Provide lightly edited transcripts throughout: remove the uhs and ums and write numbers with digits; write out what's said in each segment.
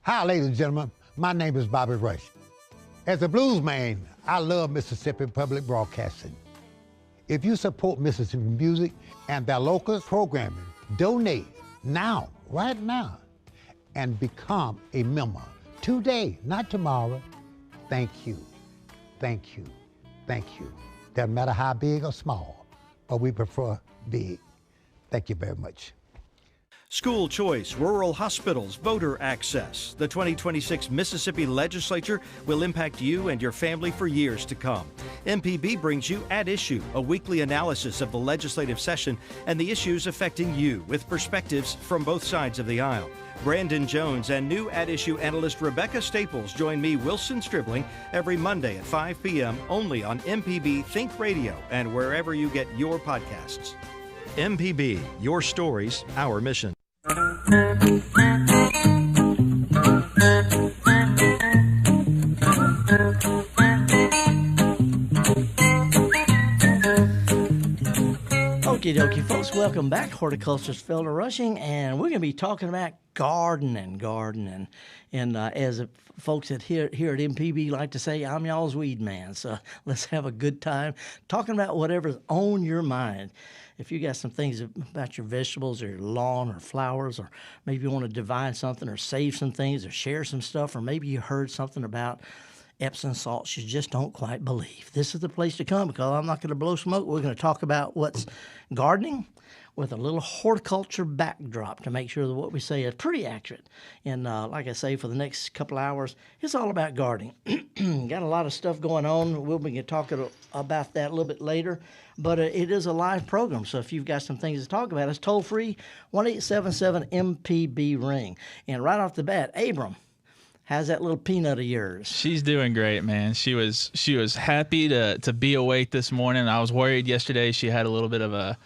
Hi, ladies and gentlemen. My name is Bobby Rush. As a blues man, I love Mississippi Public Broadcasting. If you support Mississippi music and their local programming, donate now, right now, and become a member today, not tomorrow. Thank you, thank you, thank you. Doesn't matter how big or small, but we prefer big. Thank you very much. School choice, rural hospitals, voter access. The 2026 Mississippi Legislature will impact you and your family for years to come. MPB brings you At Issue, a weekly analysis of the legislative session and the issues affecting you with perspectives from both sides of the aisle. Brandon Jones and new At Issue analyst Rebecca Staples join me, Wilson Stribling, every Monday at 5 p.m. only on MPB Think Radio and wherever you get your podcasts. MPB, your stories, our mission. Okie dokie, folks, welcome back. Horticulturalist Felder Rushing, and we're going to be talking about gardening. And as folks that here at MPB like to say, I'm y'all's weed man. So let's have a good time talking about whatever's on your mind. If you got some things about your vegetables or your lawn or flowers, or maybe you want to divide something or save some things or share some stuff, or maybe you heard something about Epsom salts you just don't quite believe, this is the place to come, because I'm not going to blow smoke. We're going to talk about what's gardening with a little horticulture backdrop to make sure that what we say is pretty accurate. And like I say, for the next couple hours, it's all about gardening. Got a lot of stuff going on. We'll be talking about that a little bit later. But it is a live program, so if you've got some things to talk about, it's toll-free, 1-877-MPB-RING. And right off the bat, Abram, how's that little peanut of yours? She's doing great, man. She was happy to be awake this morning. I was worried yesterday she had a little bit of a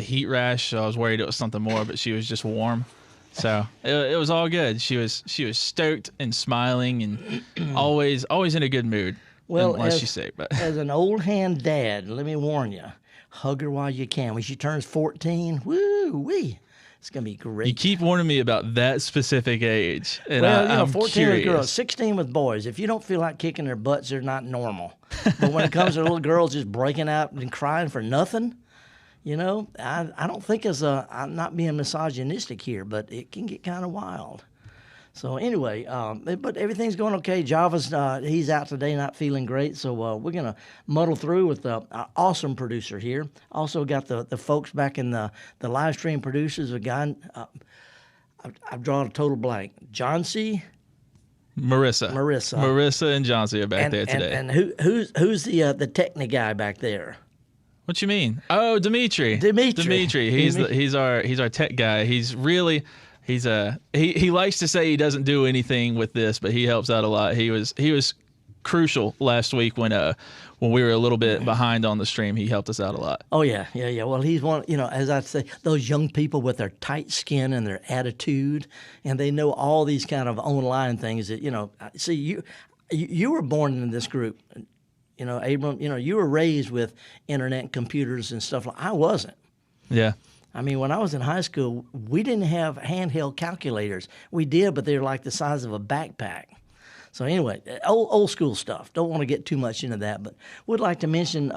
heat rash, so I was worried it was something more, but she was just warm. So it was all good. She was stoked and smiling and always in a good mood. Well, unless she's sick, but as an old hand dad, let me warn you, hug her while you can. When she turns 14, woo-wee, it's going to be great. You keep warning me about that specific age. And I'm 14 curious. with girls, 16 with boys. If you don't feel like kicking their butts, they're not normal. But when it comes to little girls just breaking out and crying for nothing, you know, I don't think I'm not being misogynistic here, but it can get kind of wild. So anyway, but everything's going okay. Java's, he's out today, not feeling great. So we're going to muddle through with our awesome producer here. Also got the folks back in the live stream producers. A guy, I've drawn a total blank. John C. Marissa and John C. are back there today. And who's the technic guy back there? What you mean? Oh, Dimitri. He's our tech guy. He likes to say he doesn't do anything with this, but he helps out a lot. He was crucial last week when we were a little bit behind on the stream. He helped us out a lot. Oh yeah. Well, he's one. You know, as I say, those young people with their tight skin and their attitude, and they know all these kind of online things that See, you were born in this group. You know, Abram. You know, you were raised with internet and computers and stuff. I wasn't. Yeah. I mean, when I was in high school, we didn't have handheld calculators. We did, but they were like the size of a backpack. So anyway, old school stuff. Don't want to get too much into that, but would like to mention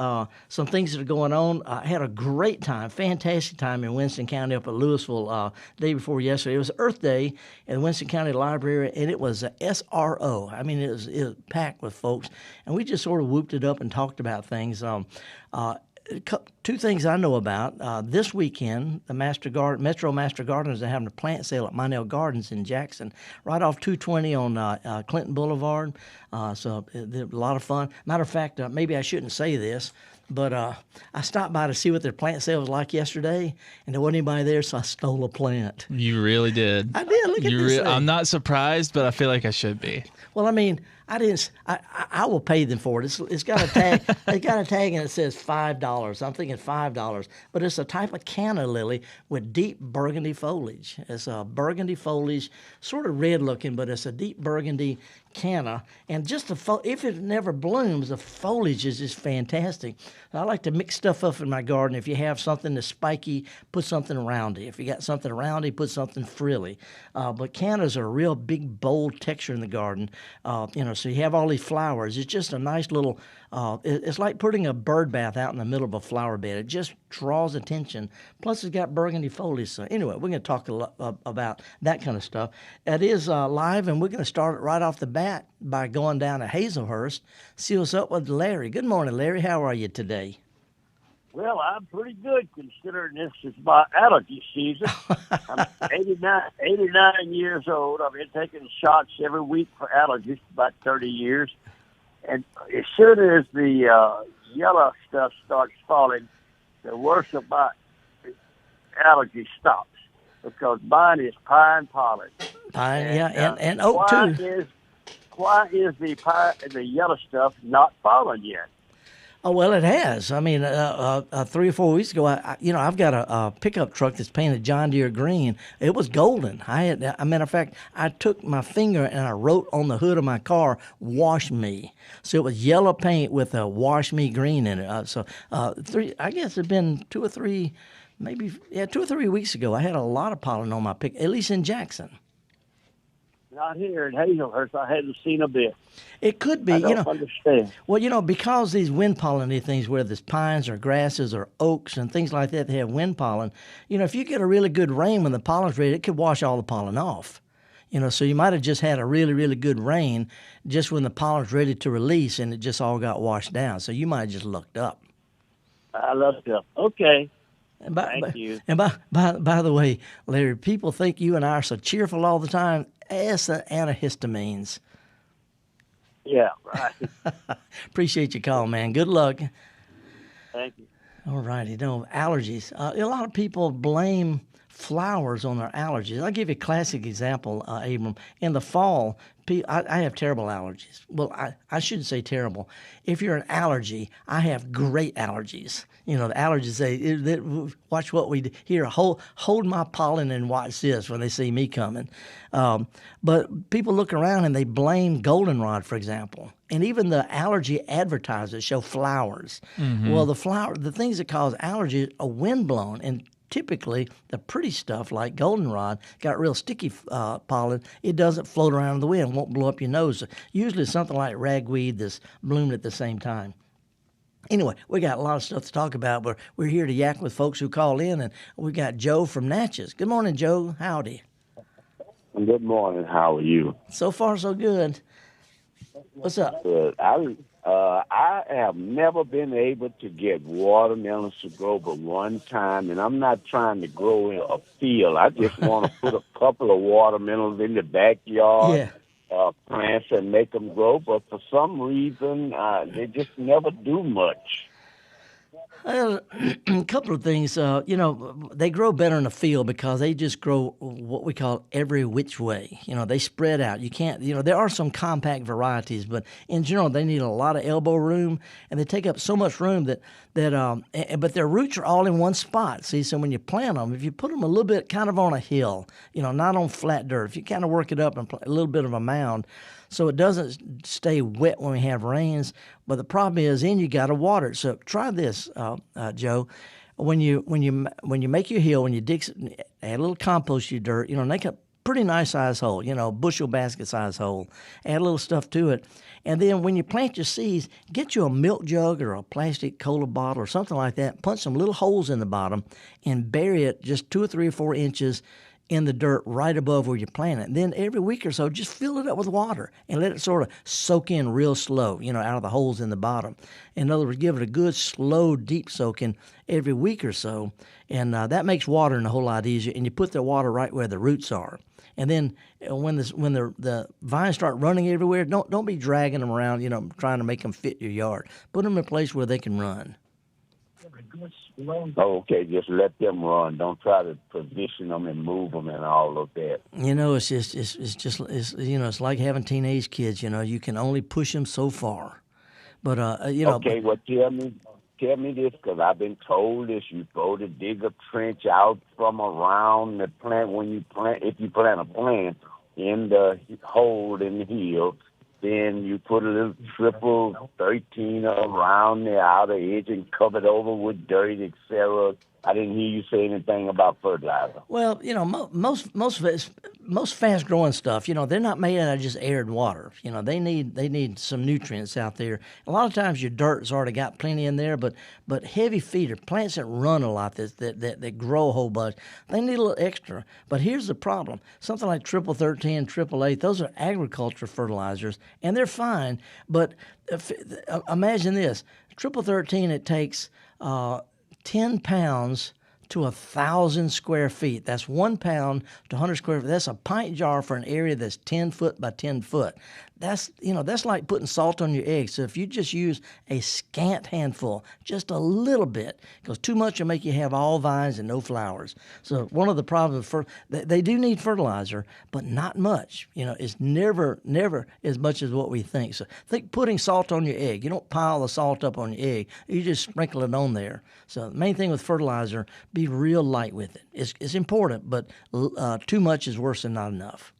some things that are going on. I had a great time, fantastic time in Winston County up at Louisville day before yesterday. It was Earth Day at the Winston County Library, and it was a SRO. I mean, it was packed with folks, and we just sort of whooped it up and talked about things. Two things I know about. This weekend, the Metro Master Gardeners are having a plant sale at Monell Gardens in Jackson, right off 220 on Clinton Boulevard. So a lot of fun. Matter of fact, maybe I shouldn't say this, but I stopped by to see what their plant sale was like yesterday, and there wasn't anybody there, so I stole a plant. You really did. I did. Look at this thing. I'm not surprised, but I feel like I should be. Well, I mean, I will pay them for it. It's got a tag. It's got a tag and it says $5. I'm thinking $5, but it's a type of canna lily with deep burgundy foliage. It's a burgundy foliage, sort of red looking, but it's a deep burgundy canna, and just if it never blooms, the foliage is just fantastic. I like to mix stuff up in my garden. If you have something that's spiky, put something around it. If you got something around it, put something frilly. But cannas are a real big, bold texture in the garden. So you have all these flowers. It's just a nice little. It's like putting a bird bath out in the middle of a flower bed. It just draws attention. Plus, it's got burgundy foliage. So anyway, we're going to talk a lot about that kind of stuff. It is live, and we're going to start it right off the bat by going down to Hazelhurst. See what's up with Larry. Good morning, Larry. How are you today? Well, I'm pretty good considering this is my allergy season. I'm 89 years old. I've been taking shots every week for allergies for about 30 years. And as soon as the yellow stuff starts falling, the worst of my allergy stops, because mine is pine pollen. Pine, and oak too. Why is the yellow stuff not falling yet? Oh, well, it has. I mean, 3 or 4 weeks ago, I've got a pickup truck that's painted John Deere green. It was golden. As a matter of fact, I took my finger and I wrote on the hood of my car, "Wash me." So it was yellow paint with a "Wash me" green in it. I guess it's been 2 or 3 weeks ago. I had a lot of pollen on my pick, at least in Jackson. Not here in Hazelhurst. I hadn't seen a bit. It could be, I don't understand. Well, because these wind pollinated things, whether it's pines or grasses or oaks and things like that, they have wind pollen. If you get a really good rain when the pollen's ready, it could wash all the pollen off. So you might have just had a really, really good rain just when the pollen's ready to release, and it just all got washed down. So you might have just looked up. I looked up. Okay. Thank you. And by the way, Larry, people think you and I are so cheerful all the time. It's the antihistamines. Yeah, right. Appreciate your call, man. Good luck. Thank you. All righty. Allergies. A lot of people blame flowers on their allergies. I'll give you a classic example, Abram. In the fall, I have terrible allergies. Well, I shouldn't say terrible. If you're an allergy, I have great allergies. The allergies say, watch what we do here. Hold my pollen and watch this when they see me coming. But people look around and they blame goldenrod, for example. And even the allergy advertisers show flowers. Mm-hmm. Well, the things that cause allergies are windblown, and typically the pretty stuff like goldenrod got real sticky pollen. It doesn't float around in the wind, won't blow up your nose. Usually it's something like ragweed that's bloomed at the same time. Anyway, we got a lot of stuff to talk about, but we're here to yak with folks who call in, and we got Joe from Natchez. Good morning, Joe. Howdy. Good morning. How are you? So far, so good. What's up? Good. I have never been able to get watermelons to grow but one time, and I'm not trying to grow in a field. I just want to put a couple of watermelons in the backyard, plants, and make them grow. But for some reason, they just never do much. Well, a couple of things. They grow better in a field because they just grow what we call every which way. They spread out. You can't, there are some compact varieties, but in general, they need a lot of elbow room, and they take up so much room but their roots are all in one spot. See, so when you plant them, if you put them a little bit kind of on a hill, not on flat dirt, if you kind of work it up and put a little bit of a mound, so it doesn't stay wet when we have rains. But the problem is, then you got to water it. So try this, Joe. When you make your hill, when you add a little compost to your dirt, make a pretty nice size hole, bushel basket size hole. Add a little stuff to it. And then when you plant your seeds, get you a milk jug or a plastic cola bottle or something like that. Punch some little holes in the bottom and bury it just 2 or 3 or 4 inches in the dirt right above where you plant it. And then every week or so, just fill it up with water and let it sort of soak in real slow, out of the holes in the bottom. In other words, give it a good, slow, deep soaking every week or so. And that makes watering a whole lot easier. And you put the water right where the roots are. And then when the vines start running everywhere, don't be dragging them around, trying to make them fit your yard. Put them in a place where they can run. Okay, just let them run. Don't try to position them and move them and all of that. It's like having teenage kids. You can only push them so far. But Okay, well, tell me this, because I've been told this. You're supposed to dig a trench out from around the plant if you plant a plant in the hole in the hill, then you put a little triple 13 around the outer edge and cover it over with dirt, etc. I didn't hear you say anything about fertilizer. Well, most fast growing stuff, they're not made out of just air and water. They need some nutrients out there. A lot of times your dirt's already got plenty in there, but heavy feeder plants that run a lot, that grow a whole bunch, they need a little extra. But here's the problem: something like triple 13, triple 8, those are agriculture fertilizers, and they're fine. But imagine this: triple 13, it takes 10 pounds to 1,000 square feet. That's 1 pound to 100 square feet. That's a pint jar for an area that's 10 foot by 10 foot. That's like putting salt on your eggs. So if you just use a scant handful, just a little bit, because too much will make you have all vines and no flowers. So one of the problems, they do need fertilizer, but not much. It's never as much as what we think. So think putting salt on your egg. You don't pile the salt up on your egg. You just sprinkle it on there. So the main thing with fertilizer, be real light with it. It's important, but too much is worse than not enough.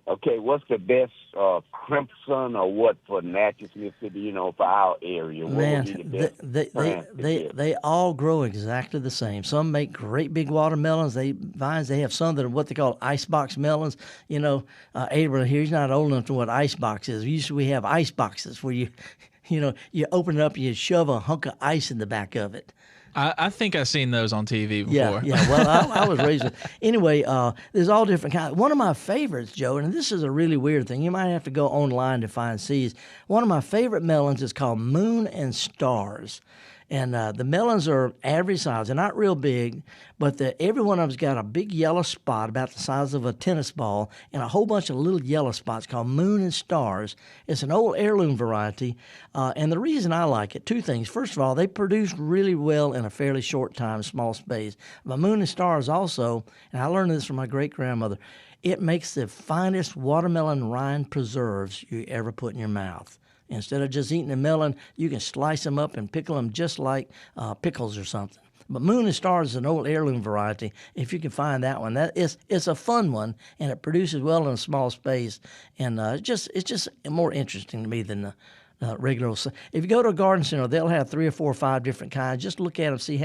Okay, what's the best crimson or what for Natchez, Mississippi, for our area? What Man, would be the best they all grow exactly the same. Some make great big watermelons. They have some that are what they call icebox melons. Abraham here, he's not old enough to know what icebox is. We have ice boxes where you open it up, you shove a hunk of ice in the back of it. I think I've seen those on TV before. Yeah. Well, I was raised with. Anyway, there's all different kinds. One of my favorites, Joe, and this is a really weird thing. You might have to go online to find seeds. One of my favorite melons is called Moon and Stars. And the melons are average size. They're not real big, but every one of them's got a big yellow spot about the size of a tennis ball and a whole bunch of little yellow spots called Moon and Stars. It's an old heirloom variety, and the reason I like it, two things. First of all, they produce really well in a fairly short time, small space. But Moon and Stars also, and I learned this from my great-grandmother, it makes the finest watermelon rind preserves you ever put in your mouth. Instead of just eating a melon, you can slice them up and pickle them just like pickles or something. But Moon and Stars is an old heirloom variety. If you can find that one, it's a fun one, and it produces well in a small space. And it's just more interesting to me than the regular. If you go to a garden center, they'll have 3 or 4 or 5 different kinds. Just look at them, see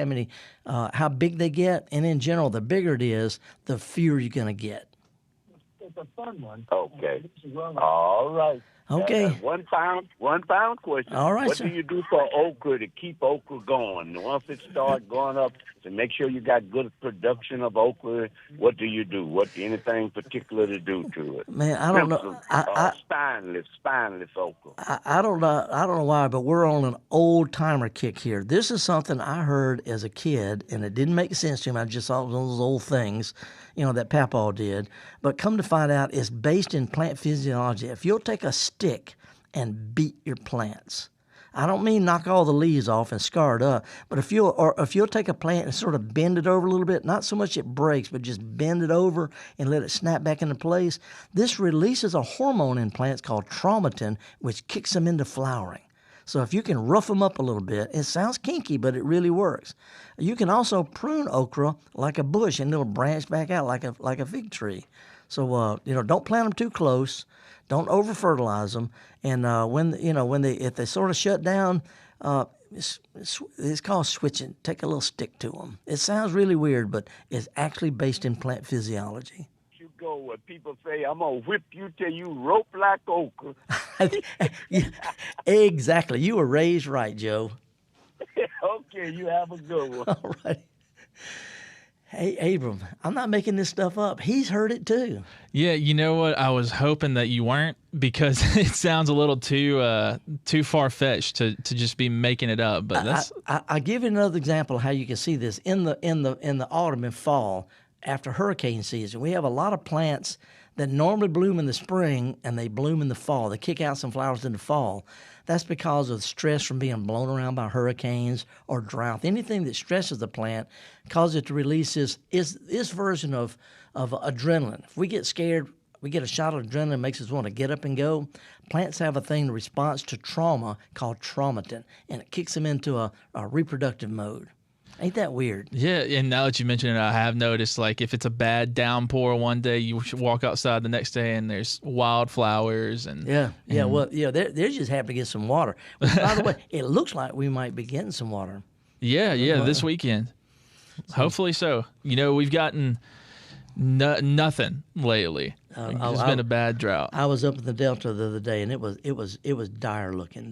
how big they get. And in general, the bigger it is, the fewer you're going to get. It's a fun one. Okay. All right. Okay. 1 pound question. All right, What sir. do you do for okra to keep okra going? Once it starts going up, to make sure you got good production of okra, what do you do? Anything particular to do to it? Man, I don't know. Spineless okra. I don't know why, but we're on an old timer kick here. This is something I heard as a kid, and it didn't make sense to me. I just thought it was one of those old things, that Pawpaw did. But come to find out, it's based in plant physiology. If you'll take a stick and beat your plants, I don't mean knock all the leaves off and scar it up, but if you'll take a plant and sort of bend it over a little bit, not so much it breaks, but just bend it over and let it snap back into place, this releases a hormone in plants called traumatin, which kicks them into flowering. So if you can rough them up a little bit, it sounds kinky, but it really works. You can also prune okra like a bush, and it'll branch back out like a fig tree. So don't plant them too close, don't over fertilize them, and if they sort of shut down, it's called switching. Take a little stick to them. It sounds really weird, but it's actually based in plant physiology. You go where people say, "I'm gonna whip you till you rope like okra." Exactly. You were raised right, Joe. Okay, you have a good one. All right. Hey, Abram, I'm not making this stuff up. He's heard it too. Yeah, you know what? I was hoping that you weren't, because it sounds a little too far-fetched to just be making it up. But that's I'll give you another example of how you can see this in the autumn and fall after hurricane season. We have a lot of plants that normally bloom in the spring and they bloom in the fall. They kick out some flowers in the fall. That's because of stress from being blown around by hurricanes or drought. Anything that stresses the plant causes it to release this version of adrenaline. If we get scared, we get a shot of adrenaline, makes us want to get up and go. Plants have a thing in response to trauma called traumatin, and it kicks them into a reproductive mode. Ain't that weird? Yeah, and now that you mention it, I have noticed, like, if it's a bad downpour one day, you should walk outside the next day and there's wildflowers and they're just happy to get some water. Which, by the way, it looks like we might be getting some water. Yeah, this weekend. Hopefully so. We've gotten nothing lately. It's been a bad drought. I was up in the Delta the other day, and it was dire looking.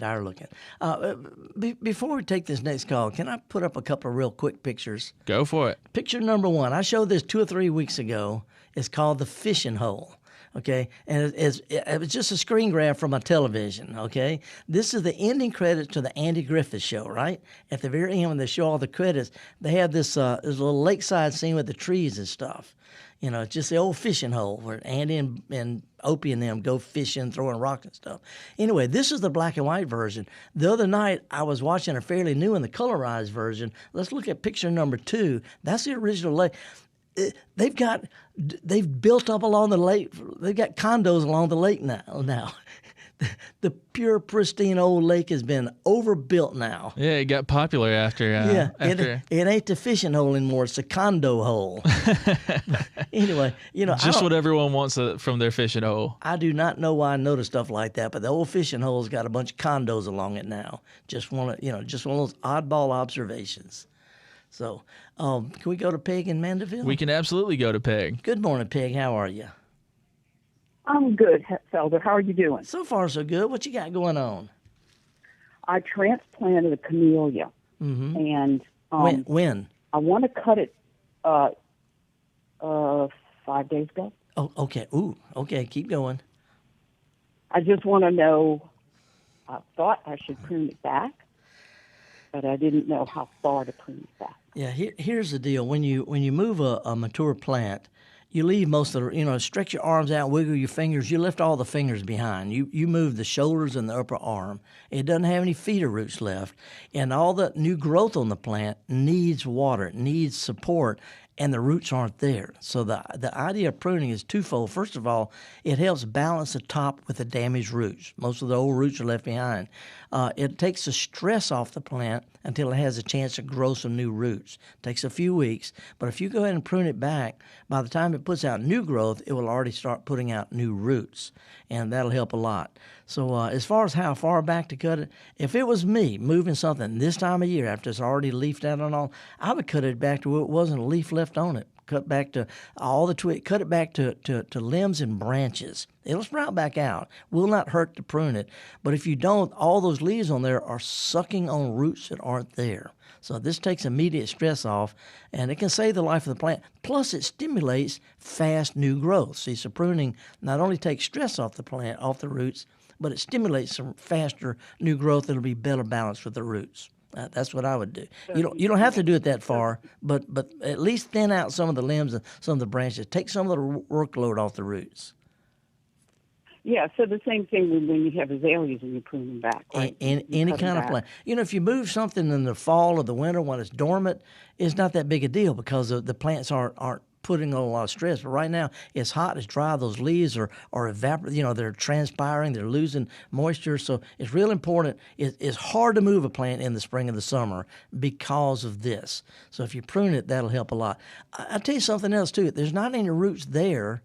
Before we take this next call, can I put up a couple of real quick pictures? Go for it. Picture number one. I showed this 2 or 3 weeks ago. It's called the fishing hole. Okay, and it was just a screen grab from my television. Okay, this is the ending credits to the Andy Griffith Show. Right at the very end, when they show all the credits, they have this little lakeside scene with the trees and stuff. It's just the old fishing hole where Andy and Opie and them go fishing, throwing rocks and stuff. Anyway, this is the black and white version. The other night, I was watching a fairly new and the colorized version. Let's look at picture number 2. That's the original lake. They've built up along the lake. They've got condos along the lake now. The pure, pristine old lake has been overbuilt now. Yeah, it got popular after. It ain't the fishing hole anymore. It's a condo hole. Anyway, just what everyone wants from their fishing hole. I do not know why I noticed stuff like that, but the old fishing hole's got a bunch of condos along it now. Just one of those oddball observations. So, can we go to Peg in Mandeville? We can absolutely go to Peg. Good morning, Peg. How are you? I'm good, Felder. How are you doing? So far, so good. What you got going on? I transplanted a camellia, and when? I want to cut it 5 days ago. Oh, okay. Ooh, okay. Keep going. I just want to know. I thought I should prune it back, but I didn't know how far to prune it back. Yeah. Here's the deal. When you move a mature plant, you leave most of the, stretch your arms out, wiggle your fingers. You lift all the fingers behind. You move the shoulders and the upper arm. It doesn't have any feeder roots left. And all the new growth on the plant needs water, it needs support, and the roots aren't there. So the idea of pruning is twofold. First of all, it helps balance the top with the damaged roots. Most of the old roots are left behind. It takes the stress off the plant until it has a chance to grow some new roots. It takes a few weeks, but if you go ahead and prune it back, by the time it puts out new growth, it will already start putting out new roots, and that'll help a lot. So as far as how far back to cut it, if it was me moving something this time of year after it's already leafed out and all, I would cut it back to where it wasn't a leaf left on it. Cut back to all the cut it back to limbs and branches. It'll sprout back out. Will not hurt to prune it. But if you don't, all those leaves on there are sucking on roots that aren't there. So this takes immediate stress off, and it can save the life of the plant. Plus, it stimulates fast new growth. See, so pruning not only takes stress off the plant, off the roots, but it stimulates some faster new growth that'll be better balanced with the roots. That's what I would do. You don't have to do it that far, but at least thin out some of the limbs and some of the branches. Take some of the workload off the roots. Yeah, so the same thing when you have azaleas and you prune them back, right? Any kind of plant. If you move something in the fall or the winter when it's dormant, it's not that big a deal because the plants aren't putting on a lot of stress. But right now, it's hot, it's dry, those leaves are evaporating, they're transpiring, they're losing moisture. So it's real important. It's hard to move a plant in the spring and the summer because of this. So if you prune it, that'll help a lot. I'll tell you something else, too. There's not any roots there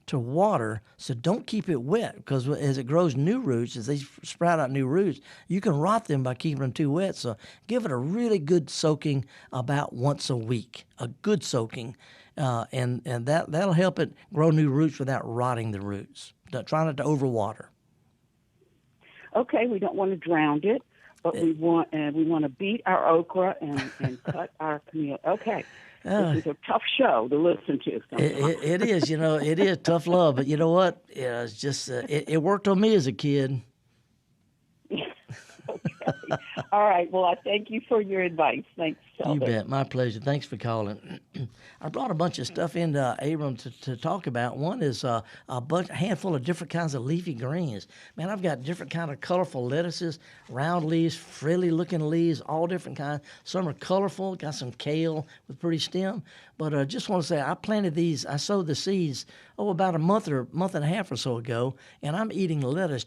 to water, so don't keep it wet, because as it grows new roots, as they sprout out new roots, you can rot them by keeping them too wet. So give it a really good soaking about once a week, a good soaking, and that'll help it grow new roots without rotting the roots. Try not to overwater. Okay, we don't want to drown it, but we want to beat our okra and cut our camellia. Okay. This is a tough show to listen to. It is, it is tough love. But you know what? It's just it worked on me as a kid. Okay. All right. Well, I thank you for your advice. Thanks, Felder. You bet. My pleasure. Thanks for calling. I brought a bunch of stuff into Abram to talk about. One is a handful of different kinds of leafy greens. Man, I've got different kind of colorful lettuces, round leaves, frilly looking leaves, all different kinds. Some are colorful. Got some kale with pretty stem. But I just want to say I planted these. I sowed the seeds about a month and a half or so ago, and I'm eating lettuce,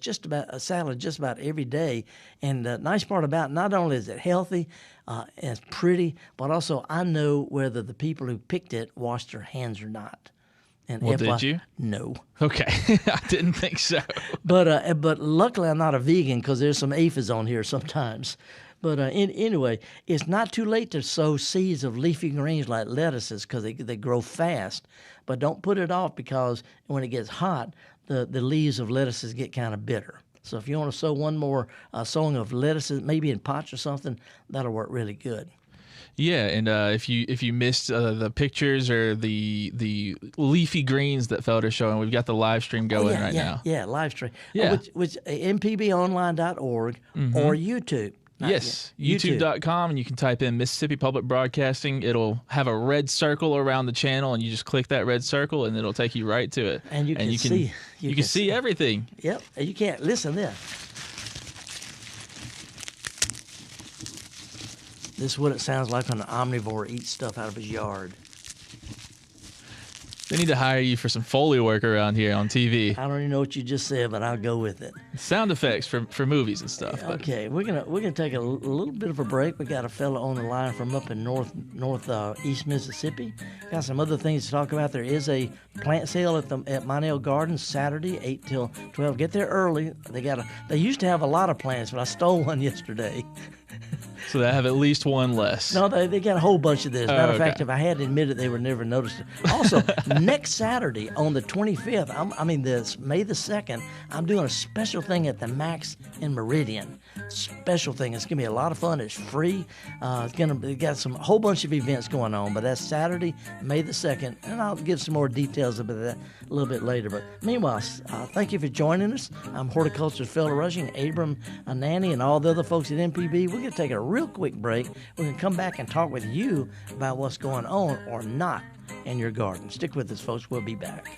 salad just about every day. And nice part about it, not only is it healthy and it's pretty, but also I know whether the people who picked it washed their hands or not. And well, did you? No. Okay. I didn't think so. But luckily I'm not a vegan because there's some aphids on here sometimes. But anyway, it's not too late to sow seeds of leafy greens like lettuces because they grow fast. But don't put it off because when it gets hot, the leaves of lettuces get kind of bitter. So if you want to sow one more sowing of lettuces, maybe in pots or something, that'll work really good. Yeah, and if you missed the pictures or the leafy greens that Felder's showing, we've got the live stream going now. Yeah, live stream. Yeah. Which mpbonline.org or YouTube. Yes, YouTube.com, and you can type in Mississippi Public Broadcasting. It'll have a red circle around the channel, and you just click that red circle, and it'll take you right to it. And you can see everything. Yep, and you can't listen to this. This is what it sounds like when an omnivore eats stuff out of his yard. They need to hire you for some Foley work around here on TV. I don't even know what you just said, but I'll go with it. Sound effects for movies and stuff. But. Okay, we're gonna take a little bit of a break. We got a fella on the line from up in northeast Mississippi. Got some other things to talk about. There is a plant sale at Monell Gardens Saturday, 8 till 12. Get there early. They used to have a lot of plants, but I stole one yesterday. So they have at least one less. No, they got a whole bunch of this. Matter of fact, if I had admitted, they would never notice it. Also, next Saturday on the 25th, this May the 2nd, I'm doing a special thing at the Max in Meridian. Special thing. It's gonna be a lot of fun. It's free. We got a whole bunch of events going on, but that's Saturday, May the 2nd, and I'll give some more details about that a little bit later. But meanwhile, thank you for joining us. I'm horticulturalist Felder Rushing, Abram, Nanny, and all the other folks at MPB. We're gonna take a real quick break. We're going to come back and talk with you about what's going on or not in your garden. Stick with us, folks. We'll be back.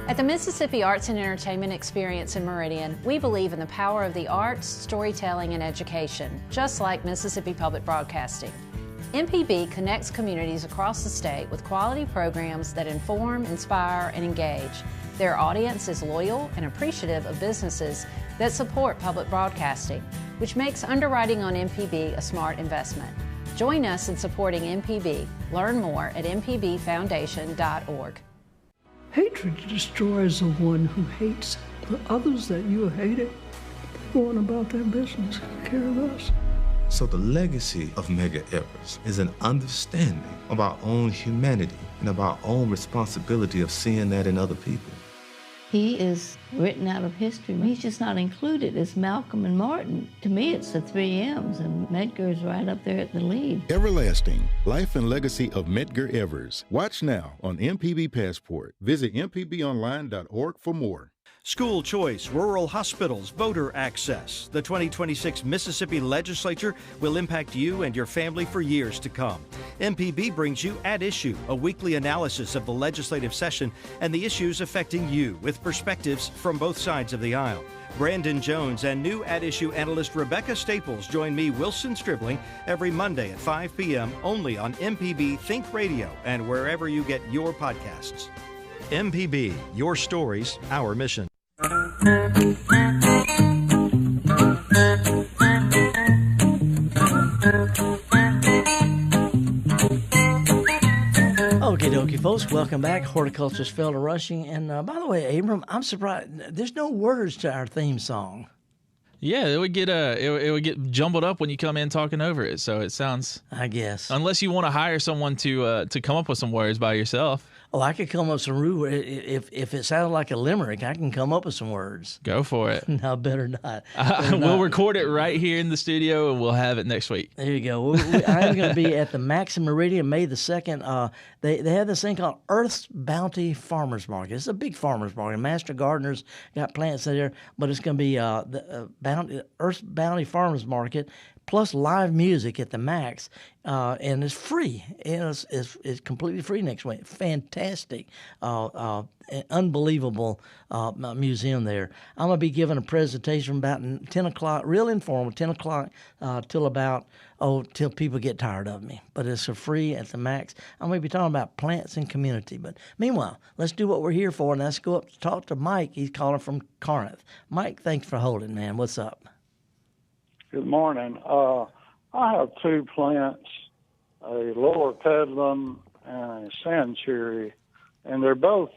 At the Mississippi Arts and Entertainment Experience in Meridian, we believe in the power of the arts, storytelling, and education, just like Mississippi Public Broadcasting. MPB connects communities across the state with quality programs that inform, inspire, and engage. Their audience is loyal and appreciative of businesses that support public broadcasting, which makes underwriting on MPB a smart investment. Join us in supporting MPB. Learn more at mpbfoundation.org. Hatred destroys the one who hates. The others that you hated, they go on about their business. Who care of us? So the legacy of Medgar Evers is an understanding of our own humanity and of our own responsibility of seeing that in other people. He is written out of history. He's just not included as Malcolm and Martin. To me, it's the 3 M's, and Medgar is right up there at the lead. Everlasting, Life and Legacy of Medgar Evers. Watch now on MPB Passport. Visit mpbonline.org for more. School choice, rural hospitals, voter access. The 2026 Mississippi Legislature will impact you and your family for years to come. MPB brings you At Issue, a weekly analysis of the legislative session and the issues affecting you with perspectives from both sides of the aisle. Brandon Jones and new At Issue analyst Rebecca Staples join me, Wilson Stribling, every Monday at 5 p.m. only on MPB Think Radio and wherever you get your podcasts. MPB, your stories, our mission. Okie dokie, folks. Welcome back. Horticulturalist Felder Rushing. And by the way, Abram, I'm surprised there's no words to our theme song. Yeah, it would get jumbled up when you come in talking over it. So it sounds, I guess, unless you want to hire someone to come up with some words by yourself. Oh, I could come up with some rude. If it sounded like a limerick, I can come up with some words. Go for it. No, better not. We'll record it right here in the studio, and we'll have it next week. There you go. I am going to be at the Max in Meridian, May the 2nd. They have this thing called Earth's Bounty Farmers Market. It's a big farmers market. Master gardeners got plants there, but it's going to be the Earth's Bounty Farmers Market. plus live music at the Max, and it's free. It's completely free next week. Fantastic, unbelievable museum there. I'm going to be giving a presentation about 10 o'clock, real informal, 10 o'clock till people get tired of me. But it's for free at the Max. I'm going to be talking about plants and community. But meanwhile, let's do what we're here for, and let's go up to talk to Mike. He's calling from Corinth. Mike, thanks for holding, man. What's up? Good morning. I have two plants, a lower pedlum and a sand cherry, and they're both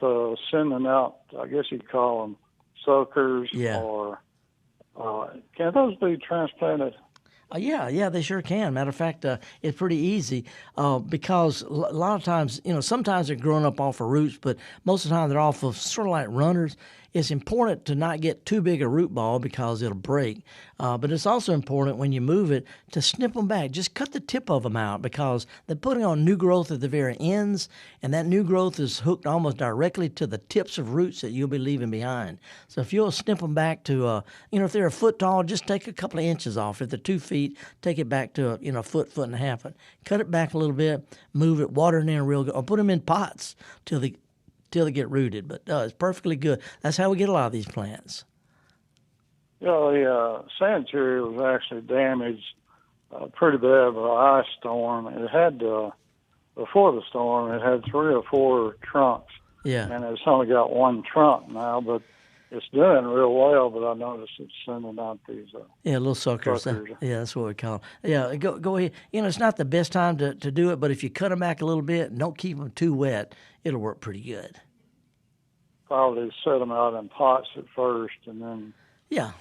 sending out, I guess you'd call them suckers. Yeah. Or can those be transplanted? Yeah, they sure can. Matter of fact, it's pretty easy because a lot of times, sometimes they're growing up off of roots, but most of the time they're off of sort of like runners. It's important to not get too big a root ball because it'll break. But it's also important when you move it to snip them back. Just cut the tip of them out because they're putting on new growth at the very ends, and that new growth is hooked almost directly to the tips of roots that you'll be leaving behind. So if you'll snip them back to, if they're a foot tall, just take a couple of inches off. If they're 2 feet, take it back to a foot and a half. Cut it back a little bit, move it, water it in real good, or put them in pots till they get rooted. But it's perfectly good. That's how we get a lot of these plants. Yeah, the sand cherry was actually damaged pretty bad by an ice storm. It had, before the storm, it had 3 or 4 trunks. Yeah. And it's only got 1 trunk now, but it's doing real well. But I noticed it's sending out these little suckers. Yeah, that's what we call them. Yeah, go ahead. It's not the best time to do it, but if you cut them back a little bit and don't keep them too wet, it'll work pretty good. Probably set them out in pots at first, and then till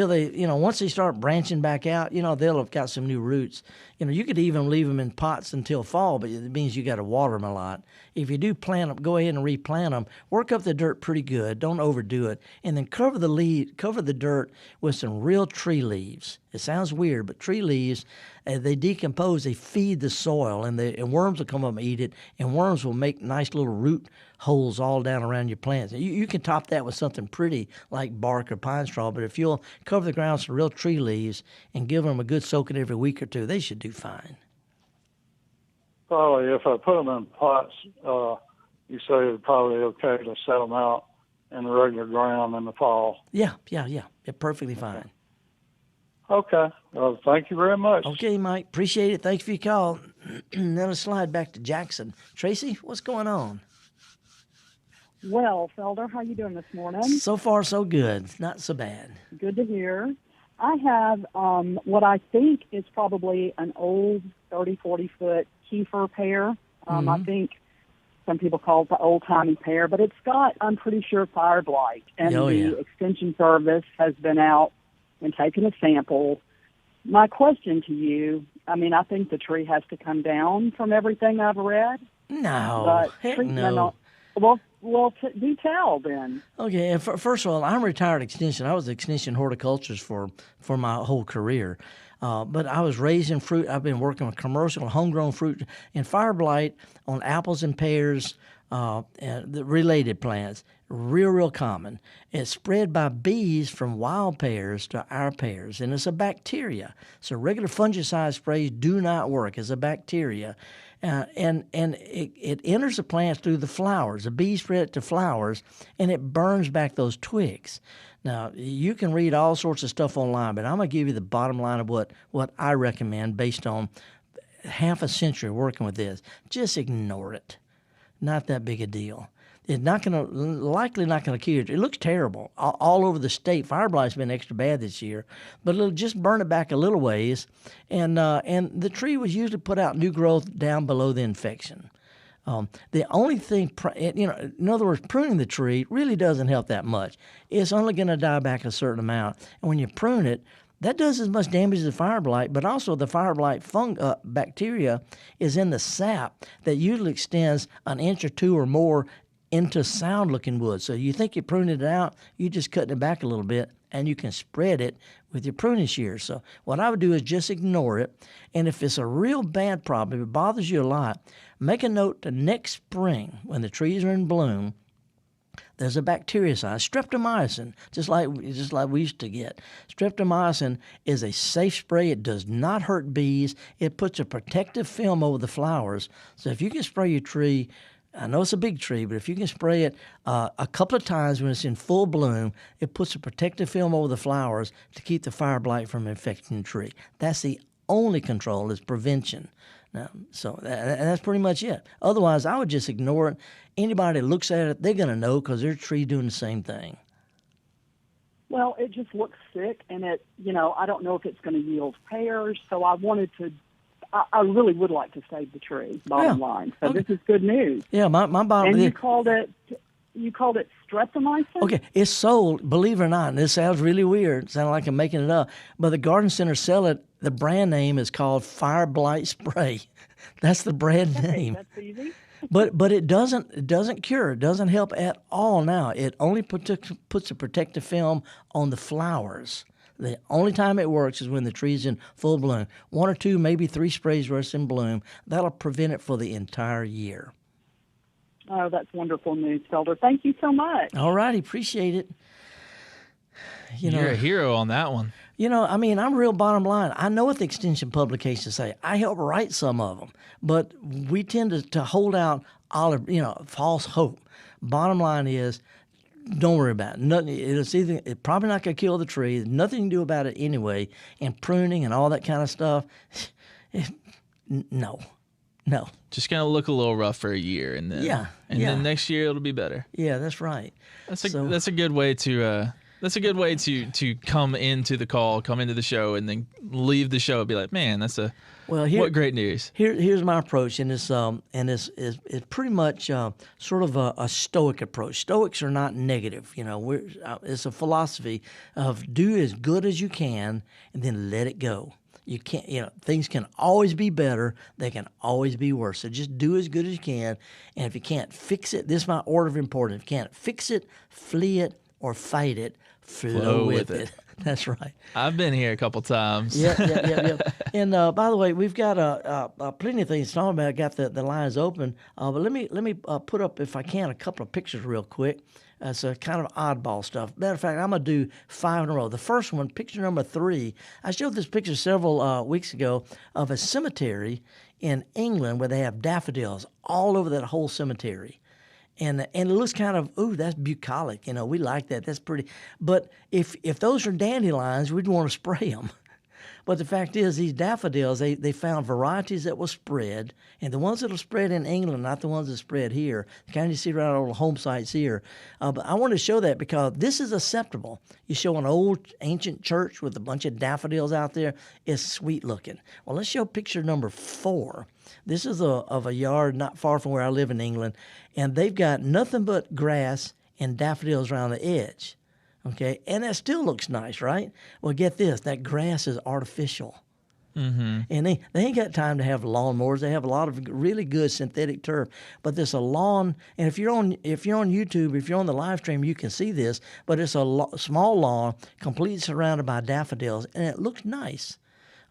they, once they start branching back out, they'll have got some new roots. You could even leave them in pots until fall, but it means you got to water them a lot. If you do plant them, go ahead and replant them. Work up the dirt pretty good. Don't overdo it, and then cover the dirt with some real tree leaves. It sounds weird, but tree leaves, they decompose. They feed the soil, and worms will come up and eat it, and worms will make nice little root holes all down around your plants. You can top that with something pretty like bark or pine straw, but if you'll cover the ground with some real tree leaves and give them a good soaking every week or two, they should do fine. Probably if I put them in pots, you say it's probably okay to set them out in the regular ground in the fall. Yeah, they're perfectly fine. Okay. Well, thank you very much. Okay, Mike. Appreciate it. Thanks for your call. Now let's slide back to Jackson. Tracy, what's going on? Well, Felder, how you doing this morning? So far, so good. Not so bad. Good to hear. I have what I think is probably an old 30, 40-foot kefir pear. I think some people call it the old-timey pear, but it's got, I'm pretty sure, fire blight. And Extension Service has been out and taken a sample. My question to you, I think the tree has to come down from everything I've read. No, heck no. Well, do tell then. Okay, first of all, I'm retired extension. I was an extension horticulturist for my whole career. But I was raising fruit. I've been working with commercial homegrown fruit and fire blight on apples and pears, the related plants. Real common. It's spread by bees from wild pears to our pears, and it's a bacteria. So regular fungicide sprays do not work. It's a bacteria. And it enters the plants through the flowers. The bees spread it to flowers, and it burns back those twigs. Now, you can read all sorts of stuff online, but I'm going to give you the bottom line of what I recommend based on half a century working with this. Just ignore it. Not that big a deal. It's likely not going to kill it. It looks terrible all over the state. Fire blight's been extra bad this year, but it'll just burn it back a little ways, and the tree was usually put out new growth down below the infection. The only thing, in other words, pruning the tree really doesn't help that much. It's only going to die back a certain amount, and when you prune it, that does as much damage as the fire blight, but also the fire blight bacteria is in the sap that usually extends an inch or two or more into sound-looking wood. So you think you're pruning it out, you're just cutting it back a little bit, and you can spread it with your pruning shears. So what I would do is just ignore it, and if it's a real bad problem, if it bothers you a lot, make a note to next spring when the trees are in bloom there's a bactericide, streptomycin, just like we used to get. Streptomycin is a safe spray. It does not hurt bees. It puts a protective film over the flowers. So if you can spray your tree, I know it's a big tree, but if you can spray it a couple of times when it's in full bloom, it puts a protective film over the flowers to keep the fire blight from infecting the tree. That's the only control, is prevention. Now, so that's pretty much it. Otherwise, I would just ignore it. Anybody that looks at it, they're going to know because their tree doing the same thing. Well, it just looks sick, and I don't know if it's going to yield pears. So I really would like to save the tree. Bottom line. So This is good news. Yeah, my bottom. And you called it streptomycin? Okay, it's sold, believe it or not, and this sounds really weird. It sounds like I'm making it up. But the garden centers sell it. The brand name is called Fire Blight Spray. That's the brand name. That's easy. But it doesn't cure. It doesn't help at all now. It only puts a protective film on the flowers. The only time it works is when the tree's in full bloom. 1 or 2, maybe 3 sprays where it's in bloom. That'll prevent it for the entire year. Oh, that's wonderful news, Felder. Thank you so much. All righty, appreciate it. You're a hero on that one. I'm real bottom line. I know what the extension publications say. I help write some of them, but we tend to hold out false hope. Bottom line is, don't worry about it. Nothing. It's probably not going to kill the tree. There's nothing you can do about it anyway. And pruning and all that kind of stuff, no. Just gonna look a little rough for a year, and then then next year it'll be better. Yeah, that's right. That's a good way to come into the call, come into the show, and then leave the show and be like, man, what great news. Here's my approach, and it's pretty much sort of a stoic approach. Stoics are not negative. It's a philosophy of do as good as you can and then let it go. You can't, things can always be better. They can always be worse. So just do as good as you can. And if you can't fix it, this is my order of importance. If you can't fix it, flee it, or fight it, flow with it. That's right. I've been here a couple times. Yeah. And by the way, we've got plenty of things to talk about. I got the lines open. But let me put up, if I can, a couple of pictures real quick. It's a kind of oddball stuff. Matter of fact, I'm going to do 5 in a row. The first one, picture number 3, I showed this picture several weeks ago of a cemetery in England where they have daffodils all over that whole cemetery. And it looks kind of, that's bucolic. We like that. That's pretty. But if those are dandelions, we'd want to spray them. But the fact is, these daffodils, they found varieties that will spread, and the ones that will spread in England, not the ones that spread here. You kind of see right on the home sites here. But I wanted to show that because this is acceptable. You show an old ancient church with a bunch of daffodils out there, it's sweet looking. Well, let's show picture number 4. This is of a yard not far from where I live in England, and they've got nothing but grass and daffodils around the edge. Okay, and that still looks nice, right? Well, get this, that grass is artificial. Mm-hmm. And they ain't got time to have lawnmowers. They have a lot of really good synthetic turf. But there's a lawn, and if you're on YouTube, if you're on the live stream, you can see this, but it's a small lawn completely surrounded by daffodils, and it looks nice.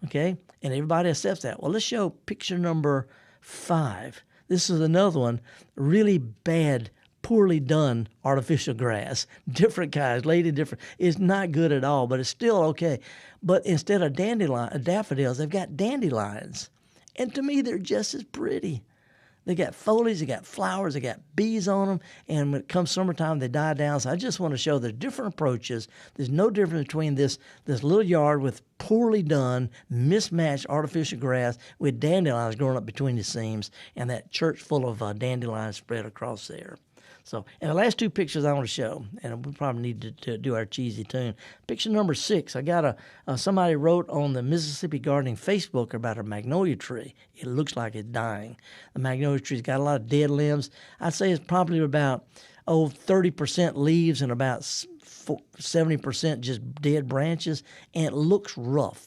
Okay, and everybody accepts that. Well, let's show picture number 5. This is another one, really bad, poorly done artificial grass, different kinds, laid in different. It's not good at all, but it's still okay. But instead of daffodils, they've got dandelions, and to me, they're just as pretty. They got foliage, they got flowers, they got bees on them, and when it comes summertime, they die down. So I just want to show there's different approaches. There's no difference between this little yard with poorly done, mismatched artificial grass with dandelions growing up between the seams, and that church full of dandelions spread across there. So, and the last 2 pictures I want to show, and we probably need to do our cheesy tune. Picture number 6, I got somebody wrote on the Mississippi Gardening Facebook about a magnolia tree. It looks like it's dying. The magnolia tree's got a lot of dead limbs. I'd say it's probably about 30% leaves and about 70% just dead branches, and it looks rough.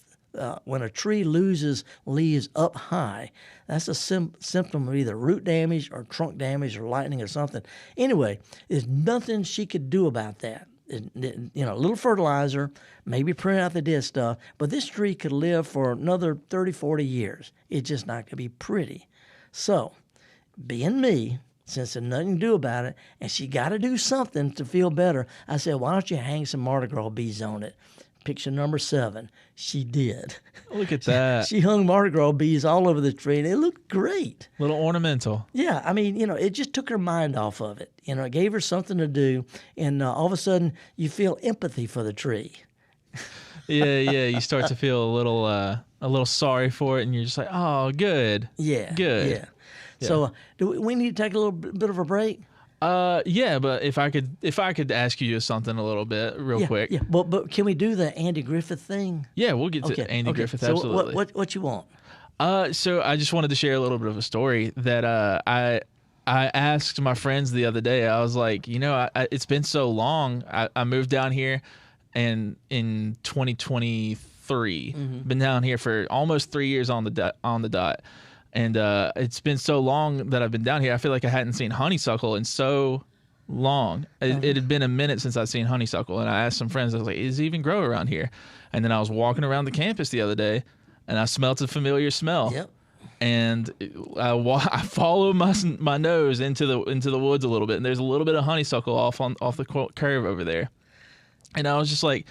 When a tree loses leaves up high, that's a symptom of either root damage or trunk damage or lightning or something. Anyway, there's nothing she could do about that. A little fertilizer, maybe prune out the dead stuff, but this tree could live for another 30, 40 years. It's just not going to be pretty. So, being me, Since there's nothing to do about it, and she got to do something to feel better, I said, why don't you hang some Mardi Gras beads on it? Picture number 7. She did. Look at that. She hung Mardi Gras beads all over the tree, and it looked great. Little ornamental. Yeah, I mean, it just took her mind off of it. It gave her something to do, and all of a sudden, you feel empathy for the tree. Yeah. You start to feel a little sorry for it, and you're just like, oh, good. Yeah. Good. Yeah. So, do we need to take a little bit of a break? Yeah, but if I could ask you something a little bit real quick. Yeah, but can we do the Andy Griffith thing? Yeah, we'll get to Andy Griffith, so absolutely. What you want? So I just wanted to share a little bit of a story that I asked my friends the other day. I was like, it's been so long. I moved down here and in 2023. Been down here for almost 3 years on the dot. And it's been so long that I've been down here. I feel like I hadn't seen honeysuckle in so long. It had been a minute since I'd seen honeysuckle. And I asked some friends, I was like, does it even grow around here? And then I was walking around the campus the other day, and I smelled a familiar smell. Yep. And I follow my nose into the woods a little bit, and there's a little bit of honeysuckle off the curve over there. And I was just like,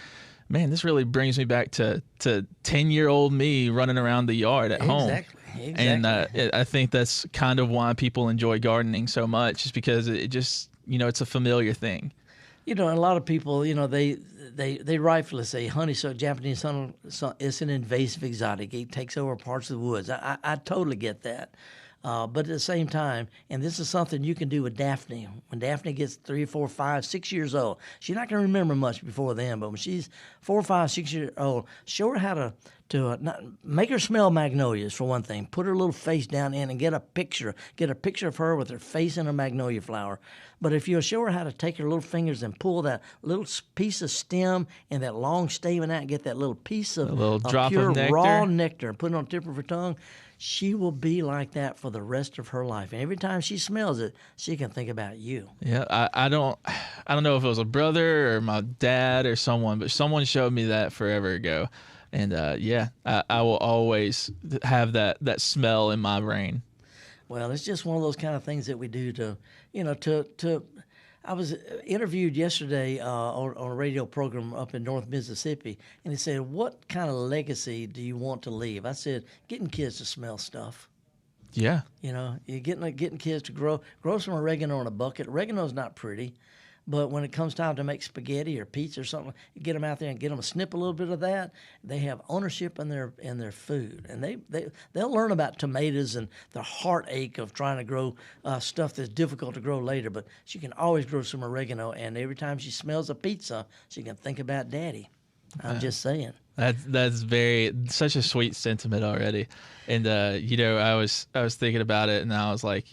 man, this really brings me back to 10-year-old me running around the yard at home. Exactly. And I think that's kind of why people enjoy gardening so much, is because it just, it's a familiar thing. A lot of people, they rightfully say honeysuckle, Japanese honeysuckle, it's an invasive exotic. It takes over parts of the woods. I totally get that. But at the same time, and this is something you can do with Daphne. When Daphne gets 3, 4, 5, 6 years old, she's not going to remember much before then, but when she's 4, 5, 6 years old, show her how to make her smell magnolias, for one thing. Put her little face down in and get a picture of her with her face in a magnolia flower. But if you'll show her how to take her little fingers and pull that little piece of stem and that long stamen out and get that little piece of pure raw nectar and put it on the tip of her tongue, she will be like that for the rest of her life. And every time she smells it, she can think about you. Yeah, I don't know if it was a brother or my dad or someone, but someone showed me that forever ago. And I will always have that smell in my brain. Well, it's just one of those kind of things that we do to. I was interviewed yesterday on a radio program up in North Mississippi, and he said, "What kind of legacy do you want to leave?" I said, "Getting kids to smell stuff." Yeah. You're getting kids to grow some oregano in a bucket. Oregano's not pretty. But when it comes time to make spaghetti or pizza or something, you get them out there and get them to snip a little bit of that. They have ownership in their food, and they'll learn about tomatoes and the heartache of trying to grow stuff that's difficult to grow later. But she can always grow some oregano, and every time she smells a pizza, she can think about Daddy. I'm just saying. That's such a sweet sentiment already, and I was thinking about it, and I was like,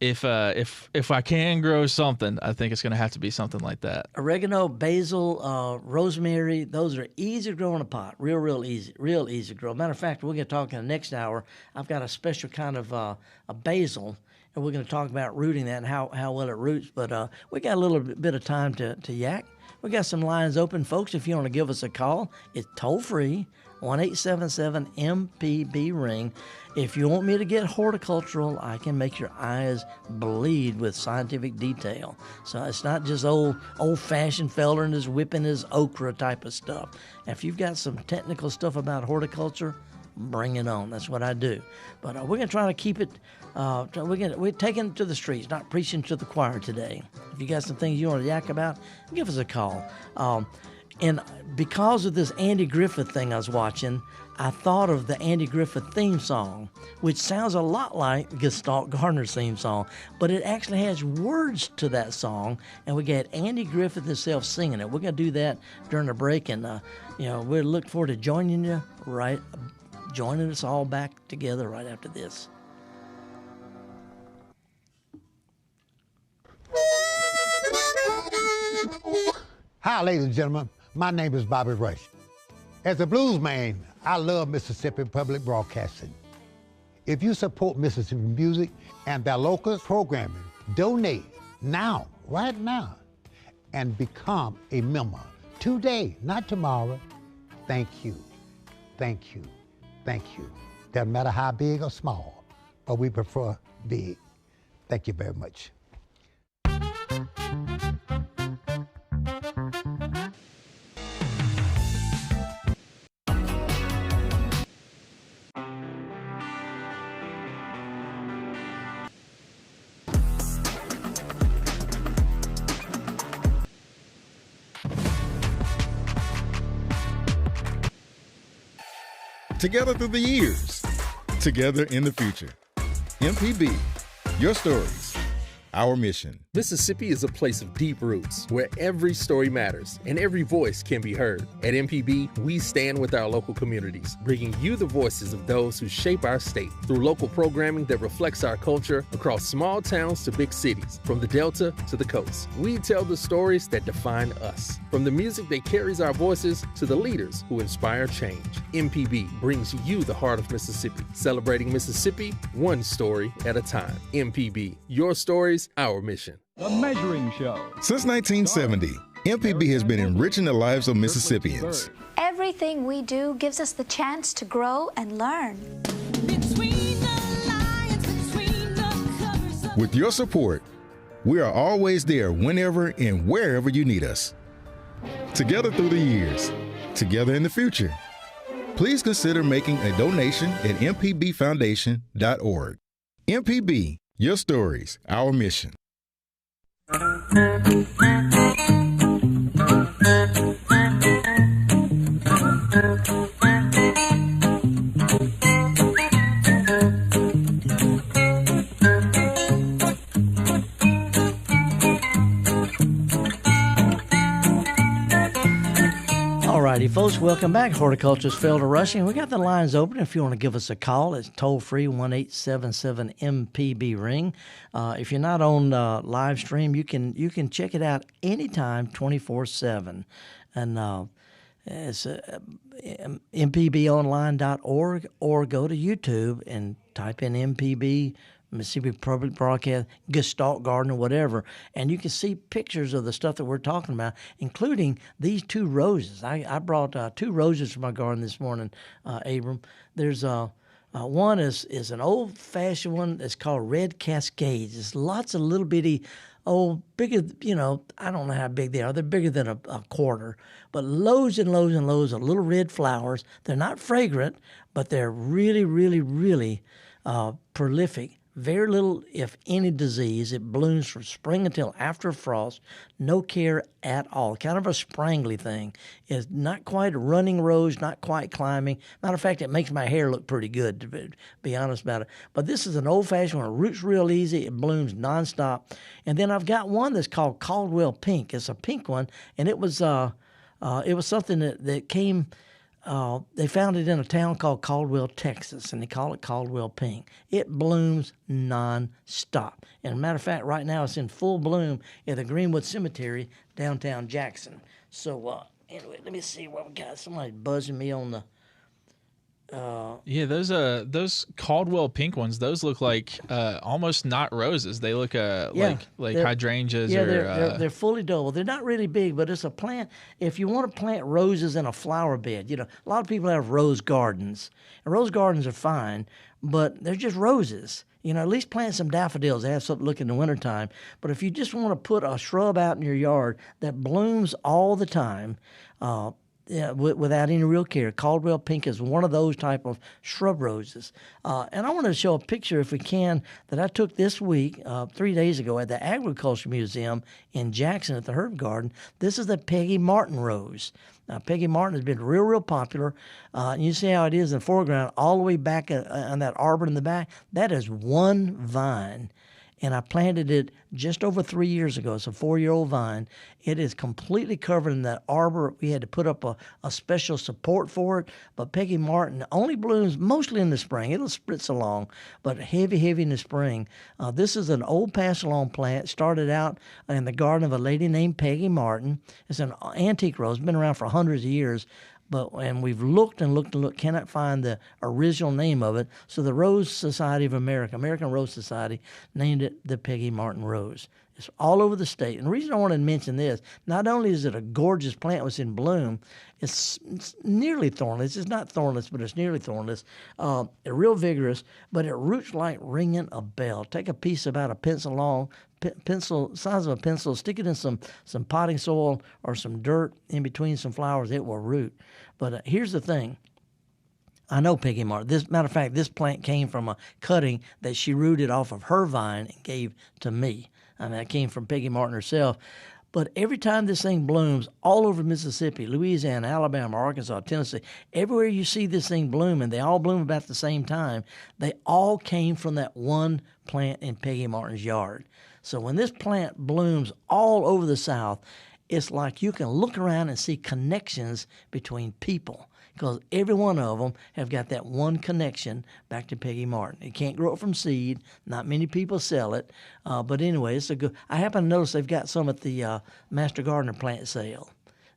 If I can grow something, I think it's going to have to be something like that. Oregano, basil, rosemary, those are easy to grow in a pot. Real easy to grow. Matter of fact, we're going to talk in the next hour. I've got a special kind of a basil, and we're going to talk about rooting that and how well it roots. But we got a little bit of time to yak. We got some lines open, folks. If you want to give us a call, it's toll free. 1-877-MPB-RING. If you want me to get horticultural, I can make your eyes bleed with scientific detail. So it's not just old-fashioned Felder and his whipping his okra type of stuff. If you've got some technical stuff about horticulture, bring it on. That's what I do. But we're going to try to keep it, we're taking it to the streets, not preaching to the choir today. If you got some things you want to yak about, give us a call. And because of this Andy Griffith thing I was watching, I thought of the Andy Griffith theme song, which sounds a lot like Gestalt Gardener's theme song, but it actually has words to that song, and we got Andy Griffith himself singing it. We're going to do that during the break, and we look forward to joining us all back together right after this. Hi, ladies and gentlemen. My name is Bobby Rush. As a blues man, I love Mississippi Public Broadcasting. If you support Mississippi music and their local programming, donate now, right now, and become a member today, not tomorrow. Thank you, thank you, thank you. Doesn't matter how big or small, but we prefer big. Thank you very much. Together through the years, together in the future. MPB, your stories, our mission. Mississippi is a place of deep roots where every story matters and every voice can be heard. At MPB, we stand with our local communities, bringing you the voices of those who shape our state through local programming that reflects our culture across small towns to big cities, from the Delta to the coast. We tell the stories that define us, from the music that carries our voices to the leaders who inspire change. MPB brings you the heart of Mississippi, celebrating Mississippi one story at a time. MPB, your stories, our mission. The Measuring Show. Since 1970, MPB has been enriching the lives of Mississippians. Everything we do gives us the chance to grow and learn. With your support, we are always there whenever and wherever you need us. Together through the years, together in the future. Please consider making a donation at mpbfoundation.org. MPB, your stories, our mission. Alrighty, folks, welcome back. Horticulturist Felder Rushing. We got the lines open. If you want to give us a call, it's toll-free, 1-877-MPB-RING. If you're not on live stream, you can check it out anytime, 24/7. And it's mpbonline.org, or go to YouTube and type in MPB, Mississippi Public Broadcast, Gestalt Gardener, whatever, and you can see pictures of the stuff that we're talking about, including these two roses. I brought 2 roses from my garden this morning, Abram. There's one is an old-fashioned one that's called Red Cascades. It's lots of little bitty, bigger, I don't know how big they are. They're bigger than a quarter, but loads and loads and loads of little red flowers. They're not fragrant, but they're really, really, really prolific. Very little, if any, disease. It blooms from spring until after frost. No care at all. Kind of a sprangly thing. It's not quite a running rose, not quite climbing. Matter of fact, it makes my hair look pretty good, to be honest about it. But this is an old-fashioned one. It roots real easy. It blooms nonstop. And then I've got one that's called Caldwell Pink. It's a pink one, and it was something that came. They found it in a town called Caldwell, Texas, and they call it Caldwell Pink. It blooms non-stop. And as a matter of fact, right now it's in full bloom at the Greenwood Cemetery, downtown Jackson. So anyway, let me see what we got. Somebody buzzing me on the... Yeah, those Caldwell Pink ones, those look like almost not roses. They look like hydrangeas. Yeah, they're fully double. They're not really big, but it's a plant. If you want to plant roses in a flower bed, a lot of people have rose gardens, and rose gardens are fine, but they're just roses. At least plant some daffodils. They have something to look in the wintertime. But if you just want to put a shrub out in your yard that blooms all the time, without any real care. Caldwell Pink is one of those type of shrub roses. And I want to show a picture, if we can, that I took this week, 3 days ago, at the Agriculture Museum in Jackson at the Herb Garden. This is the Peggy Martin rose. Now, Peggy Martin has been real popular. And you see how it is in the foreground, all the way back on that arbor in the back. That is one vine. And I planted it just over 3 years ago. It's a 4-year-old vine. It is completely covered in that arbor. We had to put up a special support for it. But Peggy Martin only blooms mostly in the spring. It'll spritz along, but heavy in the spring. This is an old pass-along plant. Started out in the garden of a lady named Peggy Martin. It's an antique rose. It's been around for hundreds of years. And we've looked and looked, cannot find the original name of it. So the Rose Society of America, American Rose Society, named it the Peggy Martin Rose. It's all over the state. And the reason I wanted to mention this, not only is it a gorgeous plant was in bloom, it's nearly thornless. It's not thornless, but it's nearly thornless. Real vigorous, but it roots like ringing a bell. Take a piece about a pencil long, pencil size of a pencil, stick it in some potting soil or some dirt in between some flowers. It will root. But here's the thing. I know Peggy Martin. Matter of fact, this plant came from a cutting that she rooted off of her vine and gave to me. I mean, it came from Peggy Martin herself. But every time this thing blooms all over Mississippi, Louisiana, Alabama, Arkansas, Tennessee, everywhere you see this thing bloom, and they all bloom about the same time, they all came from that one plant in Peggy Martin's yard. So when this plant blooms all over the South, it's like you can look around and see connections between people, because every one of them have got that one connection back to Peggy Martin. It can't grow it from seed. Not many people sell it. But anyway, it's a good. I happen to notice they've got some at the Master Gardener plant sale.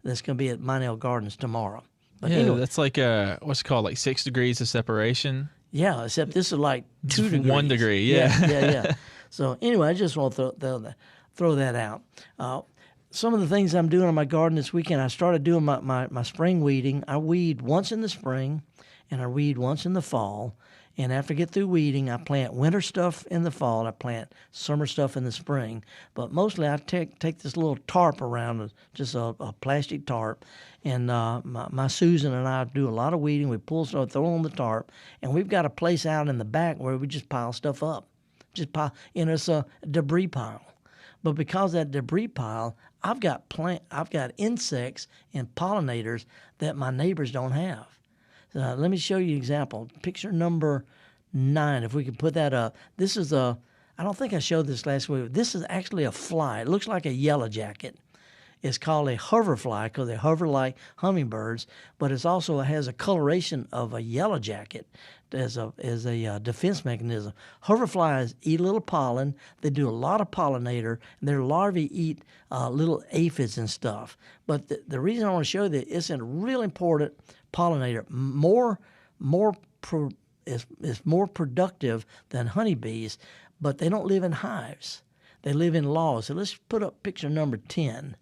That's going to be at Minell Gardens tomorrow. But yeah, anyway, that's like what's it called, like 6 degrees of separation? Yeah, except this is like 2 degrees. 1 degree, yeah. Yeah. So anyway, I just want to throw that out. Some of the things I'm doing on my garden this weekend, I started doing my spring weeding. I weed once in the spring, and I weed once in the fall. And after I get through weeding, I plant winter stuff in the fall, and I plant summer stuff in the spring. But mostly I take this little tarp around, just a plastic tarp. And my Susan and I do a lot of weeding. We pull stuff, throw it on the tarp. And we've got a place out in the back where we just pile stuff up. It's a debris pile. But because of that debris pile, I've got insects and pollinators that my neighbors don't have. Let me show you an example. Picture number 9, if we could put that up. This is I don't think I showed this last week. This is actually a fly. It looks like a yellow jacket. It's called a hoverfly because they hover like hummingbirds, but it also has a coloration of a yellow jacket as a defense mechanism. Hoverflies eat a little pollen. They do a lot of pollinator, and their larvae eat little aphids and stuff. But the reason I want to show you that it's a real important pollinator. It's more productive than honeybees, but they don't live in hives. They live in logs. So let's put up picture number 10.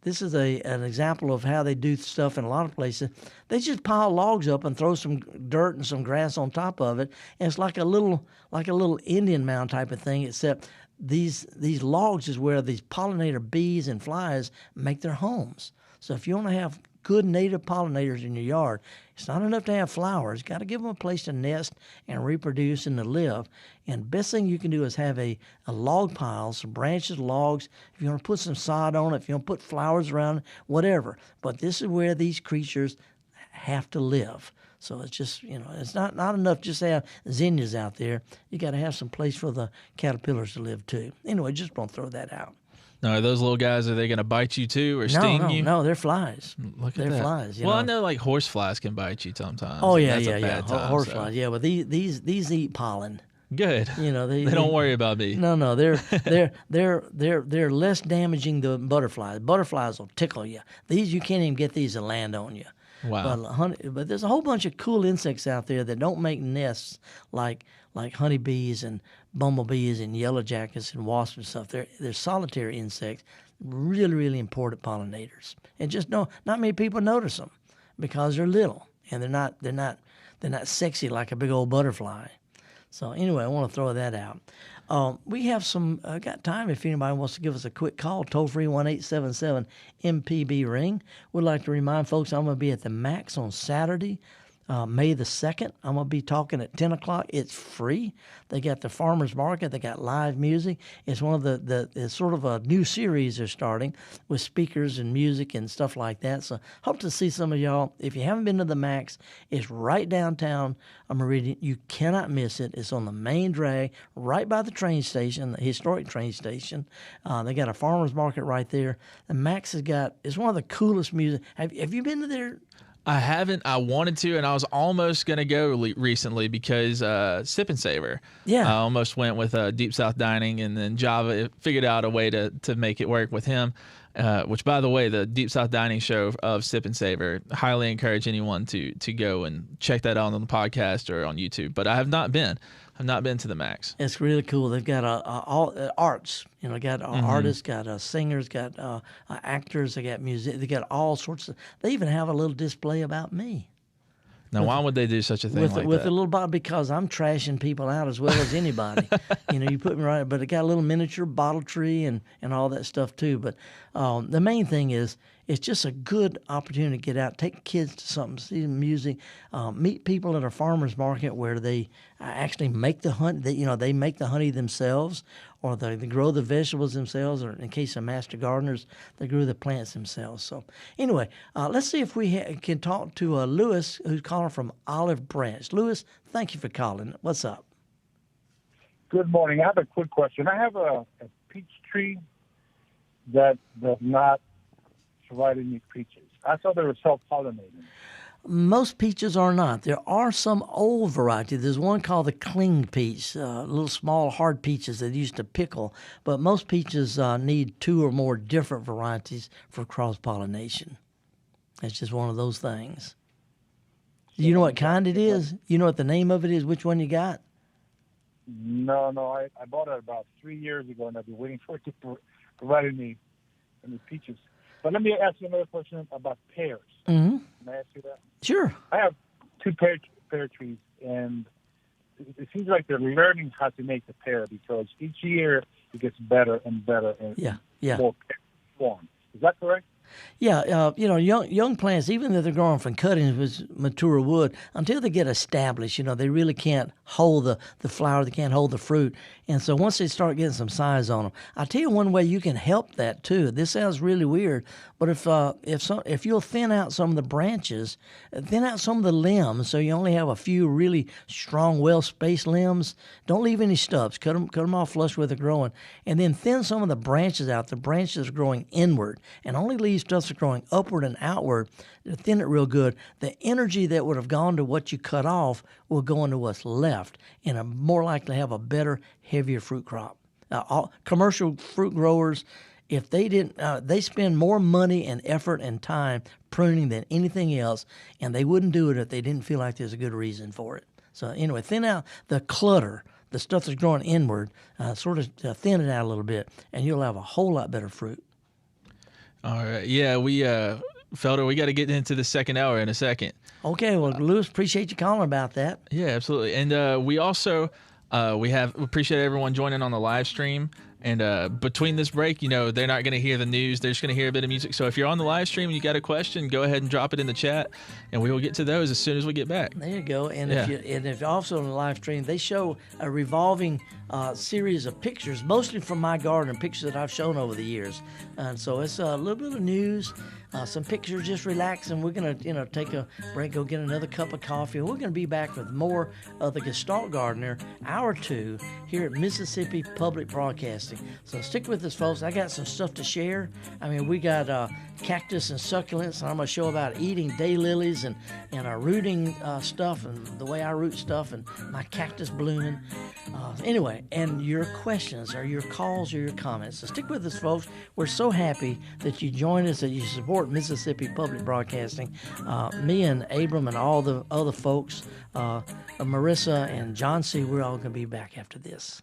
This is an example of how they do stuff in a lot of places. They just pile logs up and throw some dirt and some grass on top of it, and it's like a little Indian mound type of thing. Except these logs is where these pollinator bees and flies make their homes. So if you want to have good native pollinators in your yard, it's not enough to have flowers. You've got to give them a place to nest and reproduce and to live. And best thing you can do is have a log pile, some branches, logs. If you want to put some sod on it, if you want to put flowers around it, whatever. But this is where these creatures have to live. So it's just, it's not enough just to have zinnias out there. You got to have some place for the caterpillars to live too. Anyway, just want to throw that out. Now, are those little guys, are they going to bite you too or sting you? No, they're flies. Look at that. They're flies. Well, I know like horse flies can bite you sometimes. Oh, yeah, That's yeah. a bad time, Horse so. flies, yeah. But these eat pollen. Good. They don't worry about me. No, they're less damaging than butterflies. Butterflies will tickle you. These, you can't even get these to land on you. Wow. But there's a whole bunch of cool insects out there that don't make nests like honeybees and bumblebees and yellow jackets and wasps and stuff. They're solitary insects, really, really important pollinators. And just not many people notice them because they're little and they're not sexy like a big old butterfly. So anyway, I want to throw that out. We have got time if anybody wants to give us a quick call, toll-free 1-877-MPB ring. We'd like to remind folks I'm going to be at the Max on Saturday, May the 2nd. I'm going to be talking at 10 o'clock. It's free. They got the farmers market. They got live music. It's one of it's sort of a new series they're starting with speakers and music and stuff like that. So hope to see some of y'all. If you haven't been to the Max, it's right downtown Meridian. You cannot miss it. It's on the main drag right by the train station, the historic train station. They got a farmers market right there. The Max it's one of the coolest music. Have you been to there? I haven't. I wanted to, and I was almost going to go recently because Sip and Savor. Yeah. I almost went with Deep South Dining, and then Java figured out a way to make it work with him. which, by the way, the Deep South Dining Show of Sip and Savor, highly encourage anyone to go and check that out on the podcast or on YouTube. But I have not been. I've not been to the Max. It's really cool. They've got all arts. You know, got artists, got singers, got actors. They got music. They got all sorts of. They even have a little display about me. Now, why would they do such a thing like with that? a little bottle? Because I'm trashing people out as well as anybody. You know, you put me right, but it got a little miniature bottle tree and all that stuff too. But the main thing is, it's just a good opportunity to get out, take kids to something, see music, meet people at a farmer's market where they actually make the honey. They make the honey themselves, or they grow the vegetables themselves, or in case of master gardeners, they grow the plants themselves. So anyway, let's see if we can talk to Lewis, who's calling from Olive Branch. Lewis, thank you for calling. What's up? Good morning. I have a quick question. I have a peach tree that does not provide any peaches. I thought they were self-pollinating. Most peaches are not. There are some old varieties. There's one called the cling peach, little small hard peaches that used to pickle. But most peaches need 2 or more different varieties for cross-pollination. It's just one of those things. You know what kind it is? You know what the name of it is? Which one you got? No. I bought it about 3 years ago, and I've been waiting for it to provide any peaches. But let me ask you another question about pears. Mm-hmm. Can I ask you that? Sure. I have 2 pear trees, and it seems like they're learning how to make the pear because each year it gets better and better and more pear form. Is that correct? Yeah, young plants, even though they're growing from cuttings with mature wood, until they get established, they really can't hold the flower, they can't hold the fruit. And so once they start getting some size on them, I'll tell you one way you can help that too. This sounds really weird, but if you'll thin out some of the branches, thin out some of the limbs, so you only have a few really strong, well-spaced limbs. Don't leave any stubs. Cut them off flush where they're growing, and then thin some of the branches out. The branches are growing inward, and only leave stuff that's growing upward and outward. Thin it real good. The energy that would have gone to what you cut off will go into what's left, and are more likely to have a better, heavier fruit crop. Commercial fruit growers, if they didn't, they spend more money and effort and time pruning than anything else, and they wouldn't do it if they didn't feel like there's a good reason for it. So anyway, thin out the clutter, the stuff that's growing inward, sort of thin it out a little bit, and you'll have a whole lot better fruit. All right. Yeah, Felder, we got to get into the second hour in a second. Okay. Well, Lewis, appreciate you calling about that. Yeah, absolutely. And we also we appreciate everyone joining on the live stream. And between this break, they're not going to hear the news. They're just going to hear a bit of music. So if you're on the live stream and you got a question, go ahead and drop it in the chat, and we will get to those as soon as we get back. There you go. And if you're also on the live stream, they show a revolving series of pictures, mostly from my garden, pictures that I've shown over the years. And so it's a little bit of news, some pictures, just relaxing. We're going to take a break, go get another cup of coffee, and we're going to be back with more of the Gestalt Gardener, Hour 2, here at Mississippi Public Broadcasting. So stick with us, folks. I got some stuff to share. I mean, we got cactus and succulents, and I'm going to show about eating daylilies and our rooting stuff and the way I root stuff and my cactus blooming. Anyway, and your questions or your calls or your comments. So stick with us, folks. We're so happy that you join us, that you support Mississippi Public Broadcasting. Me and Abram and all the other folks, Marissa and John C., we're all going to be back after this.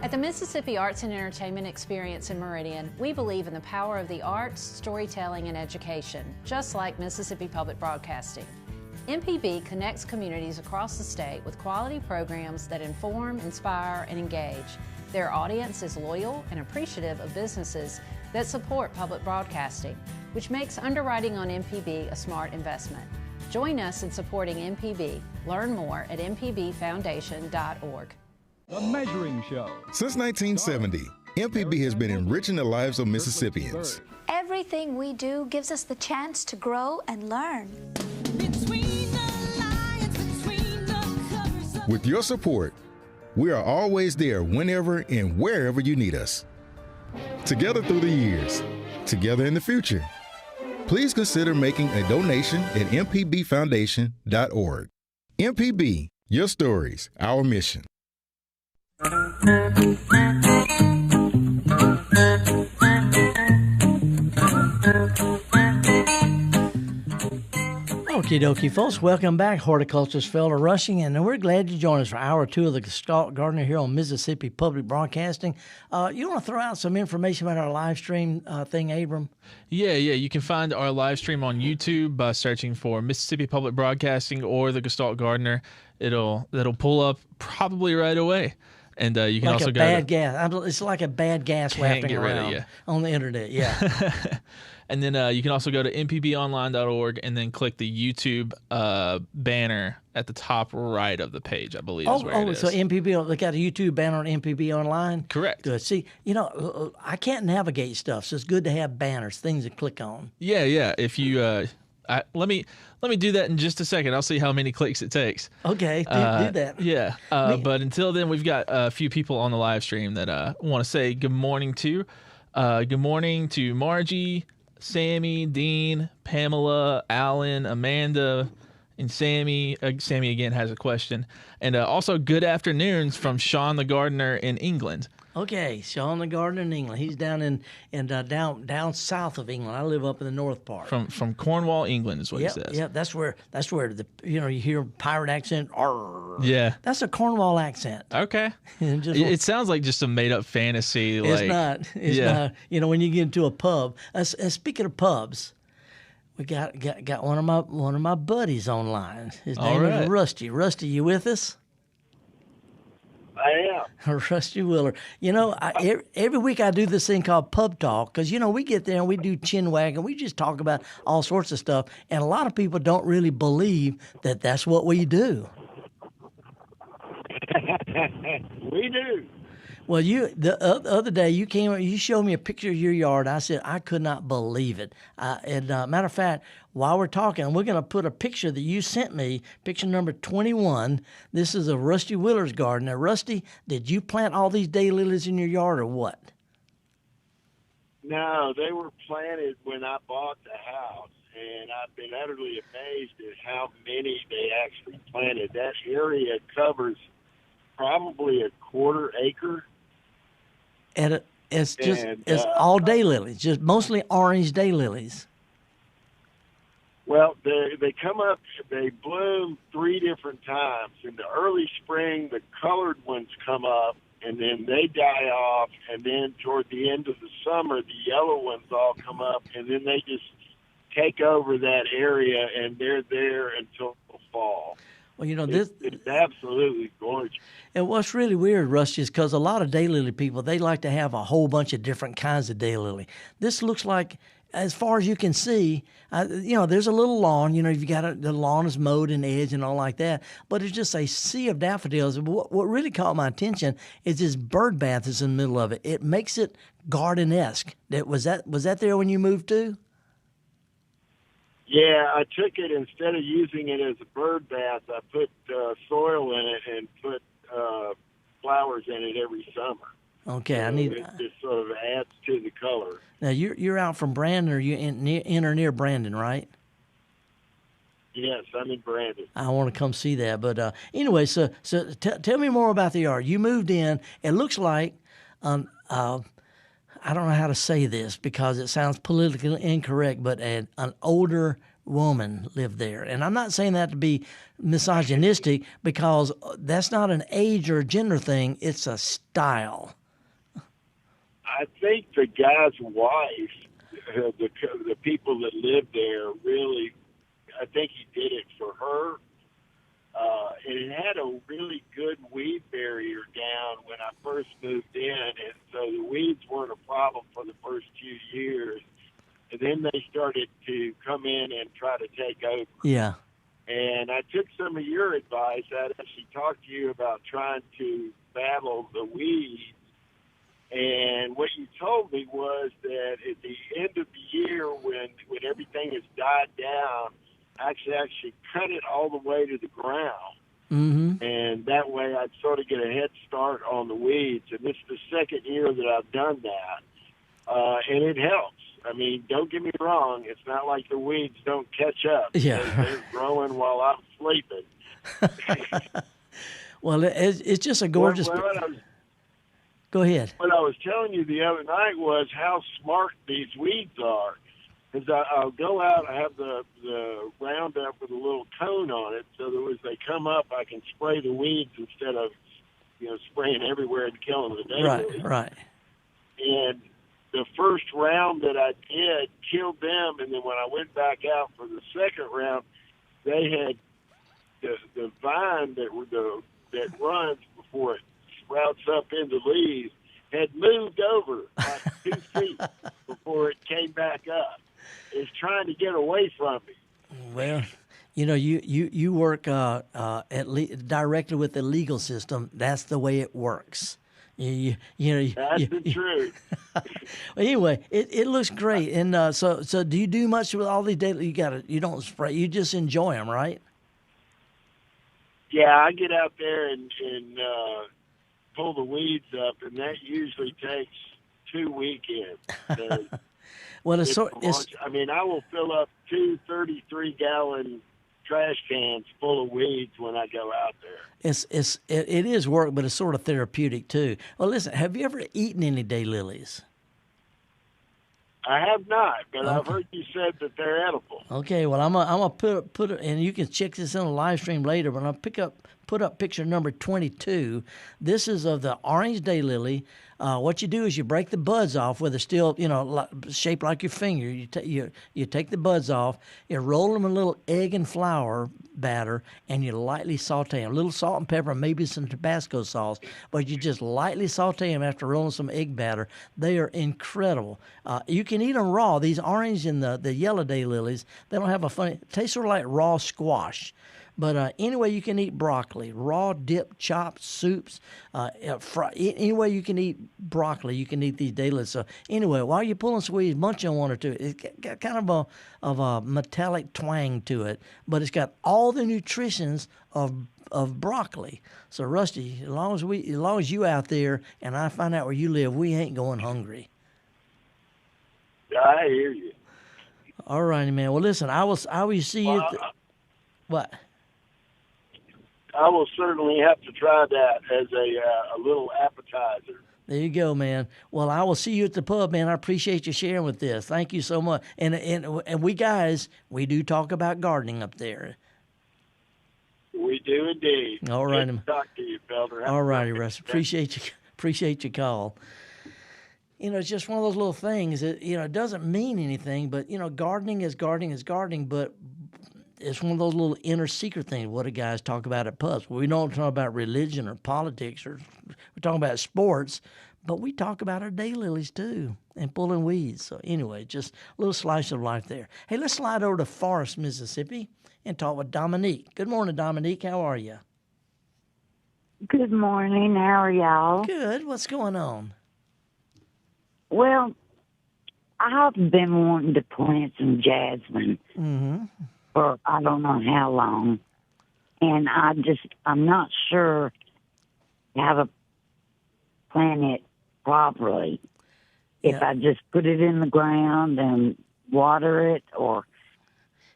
At the Mississippi Arts and Entertainment Experience in Meridian, we believe in the power of the arts, storytelling, and education, just like Mississippi Public Broadcasting. MPB connects communities across the state with quality programs that inform, inspire, and engage. Their audience is loyal and appreciative of businesses that support public broadcasting, which makes underwriting on MPB a smart investment. Join us in supporting MPB. Learn more at mpbfoundation.org. The Measuring Show. Since 1970, MPB has been enriching the lives of Mississippians. Everything we do gives us the chance to grow and learn. With your support, we are always there whenever and wherever you need us. Together through the years, together in the future. Please consider making a donation at mpbfoundation.org. MPB, your stories, our mission. Okie dokie, folks. Welcome back. Horticulturalist Felder Rushing, and we're glad you joined us for hour 2 of the Gestalt Gardener here on Mississippi Public Broadcasting. You want to throw out some information about our live stream thing, Abram? Yeah. You can find our live stream on YouTube by searching for Mississippi Public Broadcasting or the Gestalt Gardener. That'll pull up probably right away. And you can like also a go bad gas. It's like a bad gas wrapping around on the internet. Yeah. And then you can also go to mpbonline.org and then click the YouTube banner at the top right of the page, I believe is where it is. So MPB, they got a YouTube banner on MPB Online? Correct. Good. See, I can't navigate stuff, so it's good to have banners, things to click on. Yeah. If you, let me do that in just a second. I'll see how many clicks it takes. Okay, do that. Yeah. But until then, we've got a few people on the live stream that want to say good morning to. Good morning to Margie, Sammy, Dean, Pamela, Alan, Amanda, and Sammy. Sammy again has a question. And also good afternoons from Sean the Gardener in England. Okay, Sean the Gardener in England. He's down down south of England. I live up in the north part. From Cornwall, England is what he says. Yeah, that's where the you hear pirate accent. Arr. Yeah, that's a Cornwall accent. Okay, it sounds like just a made up fantasy. It's not. It's not. When you get into a pub. Speaking of pubs, we got one of my buddies online. His name is Rusty. Rusty, you with us? I am. Rusty Willer. Every week I do this thing called Pub Talk because, we get there and we do chin wagging. We just talk about all sorts of stuff. And a lot of people don't really believe that that's what we do. We do. Well, the other day you came, you showed me a picture of your yard. I said I could not believe it. Matter of fact, while we're talking, we're going to put a picture that you sent me, picture number 21. This is of Rusty Willer's garden. Now, Rusty, did you plant all these daylilies in your yard or what? No, they were planted when I bought the house, and I've been utterly amazed at how many they actually planted. That area covers probably a quarter acre. And it's all daylilies, just mostly orange daylilies. Well, they come up, they bloom 3 different times. In the early spring, the colored ones come up, and then they die off. And then toward the end of the summer, the yellow ones all come up, and then they just take over that area, and they're there until the fall. Well, it's absolutely gorgeous. And what's really weird, Rusty, is because a lot of daylily people, they like to have a whole bunch of different kinds of daylily. This looks like, as far as you can see, there's a little lawn. You've got the lawn is mowed and edged and all like that, but it's just a sea of daffodils. What really caught my attention is this bird bath that's in the middle of it. It makes it garden-esque. Was that there when you moved to? Yeah, I took it, instead of using it as a bird bath, I put soil in it and put flowers in it every summer. Okay, so it just sort of adds to the color. Now, you're out from Brandon, or you're in or near Brandon, right? Yes, I'm in Brandon. I want to come see that. But anyway, so tell me more about the yard. You moved in. It looks like, I don't know how to say this because it sounds politically incorrect, but an older woman lived there. And I'm not saying that to be misogynistic, because that's not an age or gender thing. It's a style. I think the guy's wife, the people that lived there, really, I think he did it for her. And it had a really good weed barrier down when I first moved in, and so the weeds weren't a problem for the first few years. And then they started to come in and try to take over. Yeah. And I took some of your advice. I actually talked to you about trying to battle the weeds. And what you told me was that at the end of the year, when everything has died down, actually cut it all the way to the ground. Mm-hmm. And that way I'd sort of get a head start on the weeds. And this is the second year that I've done that. And it helps. I mean, don't get me wrong. It's not like the weeds don't catch up. Yeah. They're growing while I'm sleeping. Well, it's just a gorgeous... Go ahead. What I was telling you the other night was how smart these weeds are. Because I'll go out, I have the Roundup with a little cone on it, so that as they come up, I can spray the weeds instead of, spraying everywhere and killing the daylilies. Right. And the first round that I did killed them, and then when I went back out for the second round, they had the vine that runs before it sprouts up into leaves had moved over like 2 feet before it came back up. It's trying to get away from me. Well, you work directly with the legal system. That's the way it works. That's the truth. Well, anyway, it looks great. And so do you do much with all these daylilies? You don't spray. You just enjoy them, right? Yeah, I get out there and pull the weeds up, and that usually takes 2 weekends. Well, I will fill up 2 33-gallon trash cans full of weeds when I go out there. It is work, but it's sort of therapeutic too. Well, listen, have you ever eaten any daylilies? I have not, but okay. I've heard you said that they're edible. Okay, well, I'm gonna put it, and you can check this in a live stream later. But I'll put up picture number 22. This is of the orange daylily. What you do is you break the buds off where they're still, shaped like your finger. You take the buds off, you roll them in a little egg and flour batter, and you lightly saute them. A little salt and pepper, maybe some Tabasco sauce, but you just lightly saute them after rolling some egg batter. They are incredible. You can eat them raw. These orange and the yellow daylilies, they don't have a funny, it tastes sort of like raw squash. But anyway, you can eat broccoli, raw, dipped, chopped, soups. Any way you can eat broccoli, you can eat these daylilies. So anyway, while you're pulling weeds, munch on one or two. It's got kind of a metallic twang to it, but it's got all the nutritions of broccoli. So Rusty, as long as you out there and I find out where you live, we ain't going hungry. I hear you. All righty, man. Well, listen, I will see you. What? I will certainly have to try that as a little appetizer. There you go, man. Well, I will see you at the pub, man. I appreciate you sharing with this. Thank you so much. And we guys, we do talk about gardening up there. We do indeed. All right. Good to talk to you, Felder. All righty, Russ. Appreciate your call. It's just one of those little things that, it doesn't mean anything, but, gardening is gardening, but it's one of those little inner secret things. What do guys talk about at pubs? We don't talk about religion or politics, or we're talking about sports, but we talk about our daylilies too and pulling weeds. So anyway, just a little slice of life there. Hey, let's slide over to Forest, Mississippi, and talk with Dominique. Good morning, Dominique. How are you? Good morning. How are y'all? Good. What's going on? Well, I've been wanting to plant some jasmine. Mm-hmm. For I don't know how long. And I'm not sure how to plant it properly. If I just put it in the ground and water it, or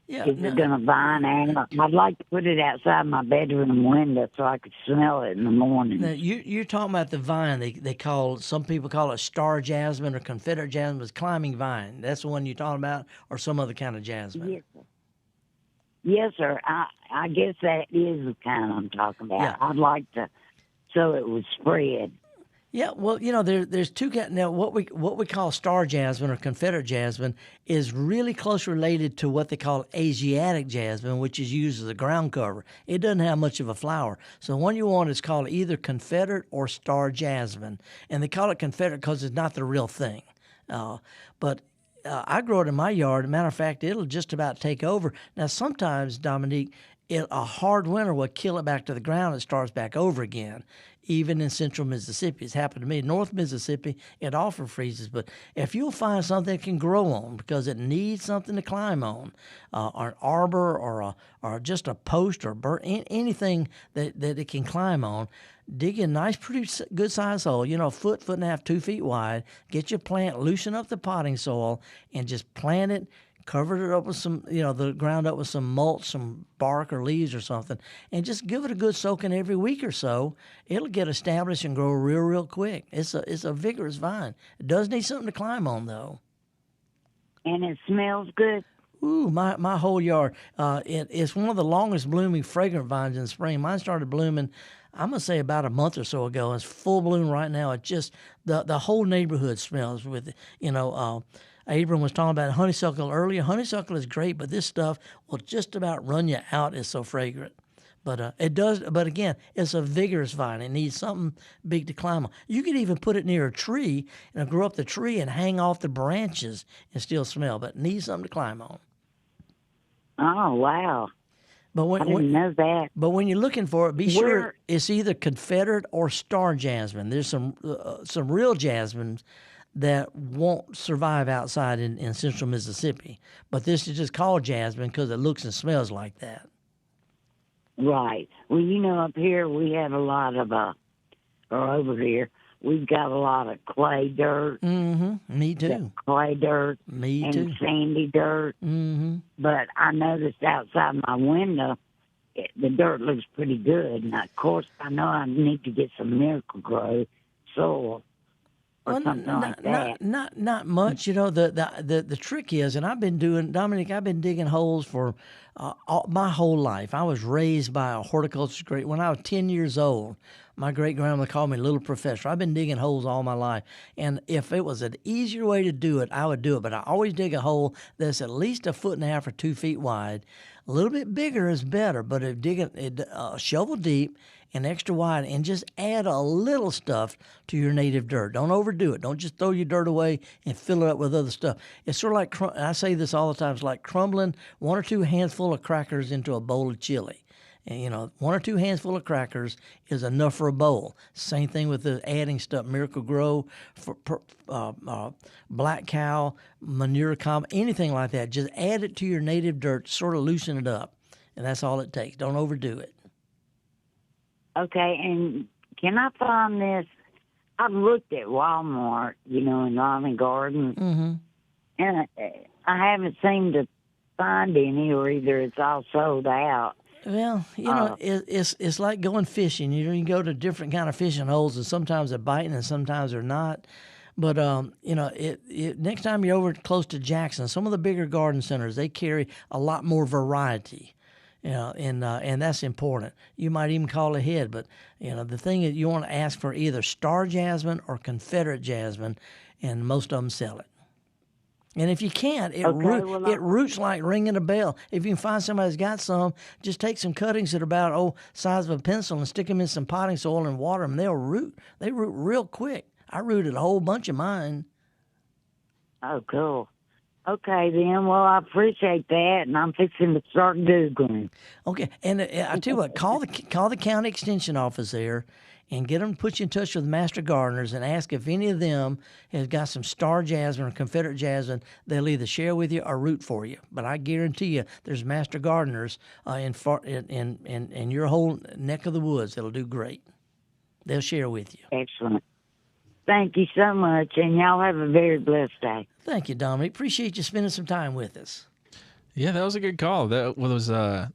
is it going to vine out? I'd like to put it outside my bedroom window so I could smell it in the morning. Now, you're talking about the vine. Some people call it star jasmine or Confederate jasmine. It's climbing vine. That's the one you're talking about, or some other kind of jasmine? Yes, sir. Yes, sir. I guess that is the kind I'm talking about. Yeah. I'd like to, so it would spread. Yeah, well, there's two. Now, what we call star jasmine or Confederate jasmine is really close related to what they call Asiatic jasmine, which is used as a ground cover. It doesn't have much of a flower. So the one you want is called either Confederate or star jasmine, and they call it Confederate because it's not the real thing. But I grow it in my yard. As a matter of fact, it'll just about take over. Now, sometimes, Dominique, a hard winter will kill it back to the ground. It starts back over again, even in central Mississippi. It's happened to me. North Mississippi, it often freezes. But if you'll find something it can grow on because it needs something to climb on, or an arbor or just a post or anything that it can climb on, dig a nice, pretty good-sized hole, a foot and a half, 2 feet wide. Get your plant, loosen up the potting soil, and just plant it. Cover it up with some, the ground up with some mulch, some bark or leaves or something, and just give it a good soaking every week or so. It'll get established and grow real quick. It's a vigorous vine. It does need something to climb on, though. And it smells good. Ooh, my whole yard. It's one of the longest blooming fragrant vines in the spring. Mine started blooming, I'm going to say about a month or so ago. It's full bloom right now. It just, the whole neighborhood smells with it. Abram was talking about honeysuckle earlier. Honeysuckle is great, but this stuff will just about run you out. It's so fragrant. But it does. But again, it's a vigorous vine. It needs something big to climb on. You could even put it near a tree and grow up the tree and hang off the branches and still smell. But it needs something to climb on. Oh, wow. But I didn't know that. But when you're looking for it, be sure it's either Confederate or star jasmine. There's some real jasmines that won't survive outside in central Mississippi. But this is just called jasmine because it looks and smells like that. Right. Well, up here we have a lot of, or over here, we've got a lot of clay dirt. Mm-hmm. Me too. Clay dirt. Me and too. Sandy dirt. Mm-hmm. But I noticed outside my window, the dirt looks pretty good. And, of course, I know I need to get some Miracle Grow soil. Or something like that. Not much. The trick is, and I've been digging holes for my whole life. I was raised by a horticulturist. When I was 10 years old, my great-grandmother called me Little Professor. I've been digging holes all my life. And if it was an easier way to do it, I would do it. But I always dig a hole that's at least a foot and a half or 2 feet wide. A little bit bigger is better, but if dig it shovel deep and extra wide, and just add a little stuff to your native dirt. Don't overdo it. Don't just throw your dirt away and fill it up with other stuff. It's sort of like, I say this all the time, it's like crumbling 1 or 2 handful of crackers into a bowl of chili. And, 1 or 2 handful of crackers is enough for a bowl. Same thing with the adding stuff, Miracle Grow, Black Cow, Manure Comp, anything like that. Just add it to your native dirt, sort of loosen it up. And that's all it takes. Don't overdo it. Okay, and can I find this? I've looked at Walmart, in lawn and garden, and I haven't seemed to find any, or either it's all sold out. Well, it's like going fishing. You can go to different kind of fishing holes, and sometimes they're biting, and sometimes they're not. But next time you're over close to Jackson, some of the bigger garden centers, they carry a lot more variety. And that's important. You might even call ahead, but the thing is, you want to ask for either star jasmine or Confederate jasmine, and most of them sell it. And if you can't, it roots like ringing a bell. If you can find somebody that's got some, just take some cuttings that are about size of a pencil and stick them in some potting soil and water them. They'll root. They root real quick. I rooted a whole bunch of mine. Oh, cool. Okay, then. Well, I appreciate that, and I'm fixing to start Googling. Okay, and I tell you what, call the county extension office there and get them to put you in touch with master gardeners and ask if any of them has got some star jasmine or Confederate jasmine. They'll either share with you or root for you. But I guarantee you there's master gardeners in your whole neck of the woods that'll do great. They'll share with you. Excellent. Thank you so much, and y'all have a very blessed day. Thank you, Dominic. Appreciate you spending some time with us. Yeah, that was a good call. That was I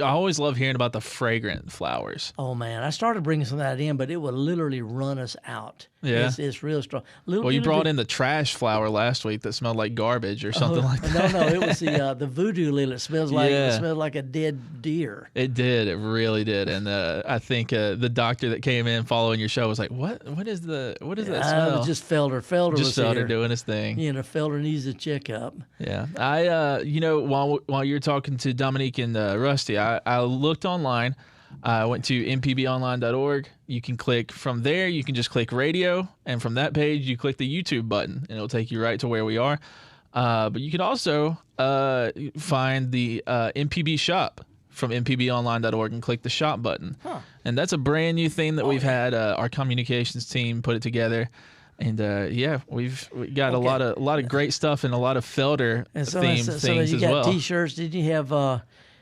always love hearing about the fragrant flowers. Oh man, I started bringing some of that in, but it would literally run us out. Yeah. It's real strong. Well, you brought in the trash flower last week that smelled like garbage or something like that. No, it was the voodoo lily. It smells like a dead deer. It did. It really did. And I think the doctor that came in following your show was like, "What is that smell?" It was just Felder. Felder just was Felder here. doing his thing. Felder needs a checkup. Yeah. I while you're talking to Dominique and Rusty, I looked online. I went to mpbonline.org. You can click from there. You can just click radio, and from that page, you click the YouTube button, and it'll take you right to where we are. But you can also find the MPB shop from mpbonline.org and click the shop button. And that's a brand new theme that we've had. Our communications team put it together. And we got a lot of great stuff and a lot you things as well. You got T-shirts. Did you have